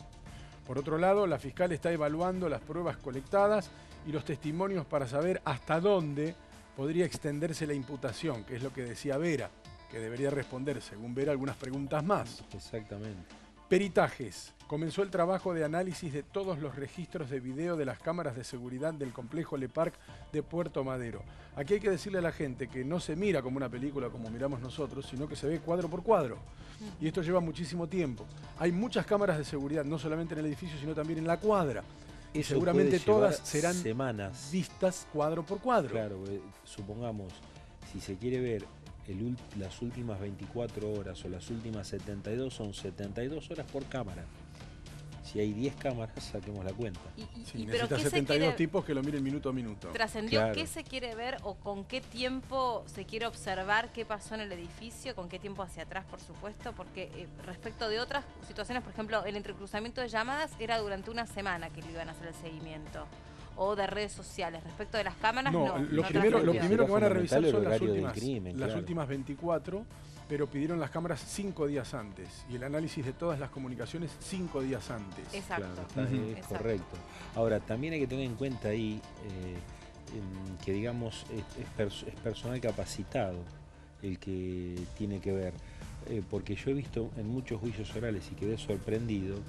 Speaker 2: Por otro lado, la fiscal está evaluando las pruebas colectadas y los testimonios para saber hasta dónde podría extenderse la imputación, que es lo que decía Vera, que debería responder, según Vera, algunas preguntas más.
Speaker 5: Exactamente.
Speaker 2: Peritajes. Comenzó el trabajo de análisis de todos los registros de video de las cámaras de seguridad del complejo Le Parc de Puerto Madero. Aquí hay que decirle a la gente que no se mira como una película como miramos nosotros, sino que se ve cuadro por cuadro. Y esto lleva muchísimo tiempo. Hay muchas cámaras de seguridad, no solamente en el edificio, sino también en la cuadra. Y seguramente todas serán
Speaker 5: semanas
Speaker 2: vistas cuadro por cuadro.
Speaker 5: Claro, supongamos, si se quiere ver las últimas 24 horas o las últimas 72, son 72 horas por cámara. Si hay 10 cámaras, saquemos la cuenta.
Speaker 2: Sí,
Speaker 1: pero
Speaker 2: necesita
Speaker 1: ¿qué se
Speaker 2: 72
Speaker 1: quiere...
Speaker 2: tipos que lo miren minuto a minuto.
Speaker 1: ¿Trascendió
Speaker 5: Claro.
Speaker 1: qué se quiere ver o con qué tiempo se quiere observar qué pasó en el edificio, con qué tiempo hacia atrás, por supuesto? Porque respecto de otras situaciones, por ejemplo, el entrecruzamiento de llamadas era durante una semana que le iban a hacer el seguimiento. O de redes sociales. Respecto de las cámaras, no.
Speaker 2: Lo
Speaker 1: no
Speaker 2: primero
Speaker 1: trascendió.
Speaker 2: que van a revisar
Speaker 5: el
Speaker 2: son las
Speaker 5: horario del
Speaker 2: últimas,
Speaker 5: crimen,
Speaker 2: las
Speaker 5: claro.
Speaker 2: últimas 24, pero pidieron las cámaras 5 días antes y el análisis de todas las comunicaciones 5 días antes.
Speaker 1: Exacto.
Speaker 5: Claro, es
Speaker 1: Exacto.
Speaker 5: correcto. Ahora, también hay que tener en cuenta ahí que, digamos, es personal capacitado el que tiene que ver. Porque yo he visto en muchos juicios orales y quedé sorprendido,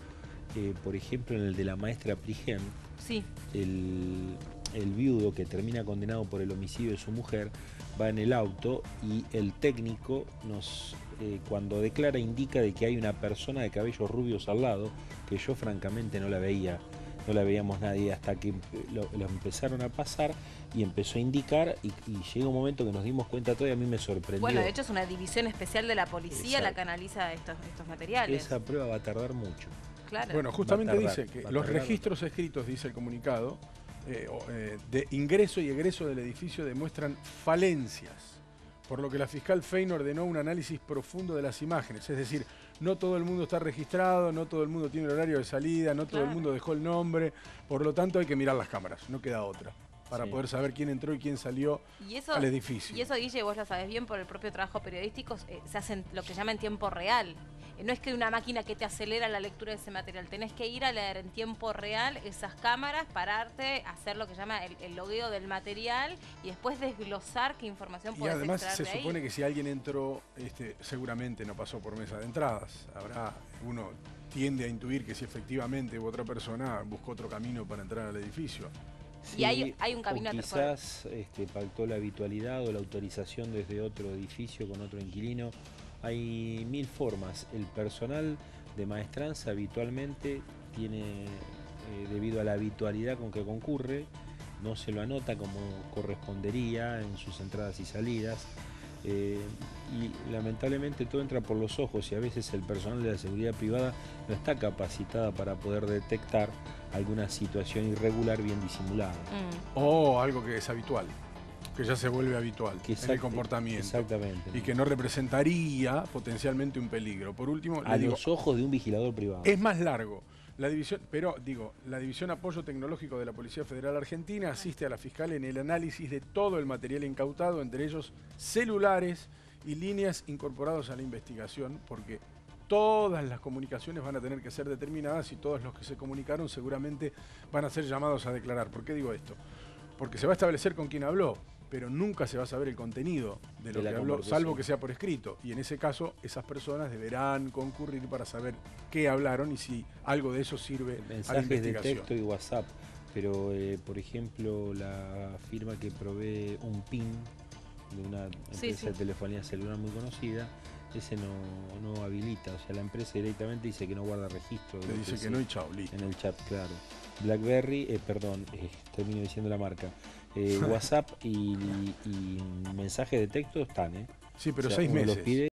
Speaker 5: por ejemplo, en el de la maestra Prigent,
Speaker 1: Sí.
Speaker 5: el viudo que termina condenado por el homicidio de su mujer va en el auto y el técnico cuando declara indica de que hay una persona de cabellos rubios al lado, que yo francamente no la veíamos nadie hasta que lo empezaron a pasar y empezó a indicar y llega un momento que nos dimos cuenta todo y a mí me sorprendió.
Speaker 1: Bueno, de hecho es una división especial de la policía la
Speaker 5: Exacto.
Speaker 1: que analiza estos materiales.
Speaker 5: Esa prueba va a tardar mucho.
Speaker 1: Claro.
Speaker 2: Bueno, justamente
Speaker 5: Va a tardar,
Speaker 2: dice que
Speaker 5: va a
Speaker 2: los
Speaker 5: tardar.
Speaker 2: registros escritos, dice el comunicado, de ingreso y egreso del edificio demuestran falencias, por lo que la fiscal Fein ordenó un análisis profundo de las imágenes. Es decir, no todo el mundo está registrado, no todo el mundo tiene el horario de salida, no todo el mundo dejó el nombre, por lo tanto hay que mirar las cámaras, no queda otra, para
Speaker 5: Sí.
Speaker 2: poder saber quién entró y quién salió al edificio.
Speaker 1: Y eso, Guille, vos lo sabés bien por el propio trabajo periodístico, se hace lo que llama en tiempo real. No es que hay una máquina que te acelera la lectura de ese material, tenés que ir a leer en tiempo real esas cámaras, pararte, hacer lo que llama el logueo del material y después desglosar qué información
Speaker 2: Y
Speaker 1: podés
Speaker 2: además
Speaker 1: extraer
Speaker 2: se
Speaker 1: de ahí.
Speaker 2: supone que si alguien entró, seguramente no pasó por mesa de entradas. Uno tiende a intuir que si efectivamente otra persona buscó otro camino para entrar al edificio.
Speaker 1: Y hay un camino
Speaker 5: o quizás pactó la habitualidad o la autorización desde otro edificio con otro inquilino. Hay 1000 formas. El personal de maestranza habitualmente tiene, debido a la habitualidad con que concurre, no se lo anota como correspondería en sus entradas y salidas. Y lamentablemente todo entra por los ojos y a veces el personal de la seguridad privada no está capacitada para poder detectar alguna situación irregular bien disimulada.
Speaker 2: O algo que es habitual, que ya se vuelve habitual en el comportamiento.
Speaker 5: Exactamente.
Speaker 2: Y que no representaría potencialmente un peligro. Por último,
Speaker 5: A los ojos de un vigilador privado.
Speaker 2: es más largo. La división, la División Apoyo Tecnológico de la Policía Federal Argentina asiste a la fiscal en el análisis de todo el material incautado, entre ellos celulares y líneas incorporados a la investigación, porque todas las comunicaciones van a tener que ser determinadas y todos los que se comunicaron seguramente van a ser llamados a declarar. ¿Por qué digo esto? Porque se va a establecer con quién habló, pero nunca se va a saber el contenido de lo que habló, salvo que sea por escrito. Y en ese caso, esas personas deberán concurrir para saber qué hablaron y si algo de eso sirve a la
Speaker 5: Mensajes de
Speaker 2: investigación.
Speaker 5: texto y WhatsApp. Pero, por ejemplo, la firma que provee un PIN de una empresa de telefonía celular muy conocida, ese no habilita. O sea, la empresa directamente dice que no guarda registro.
Speaker 2: Te dice que no y chao, listo.
Speaker 5: En el chat, claro. BlackBerry, termino diciendo la marca. WhatsApp y mensajes de texto están,
Speaker 2: Sí, pero
Speaker 5: o sea,
Speaker 2: 6
Speaker 5: uno
Speaker 2: meses.
Speaker 5: los pide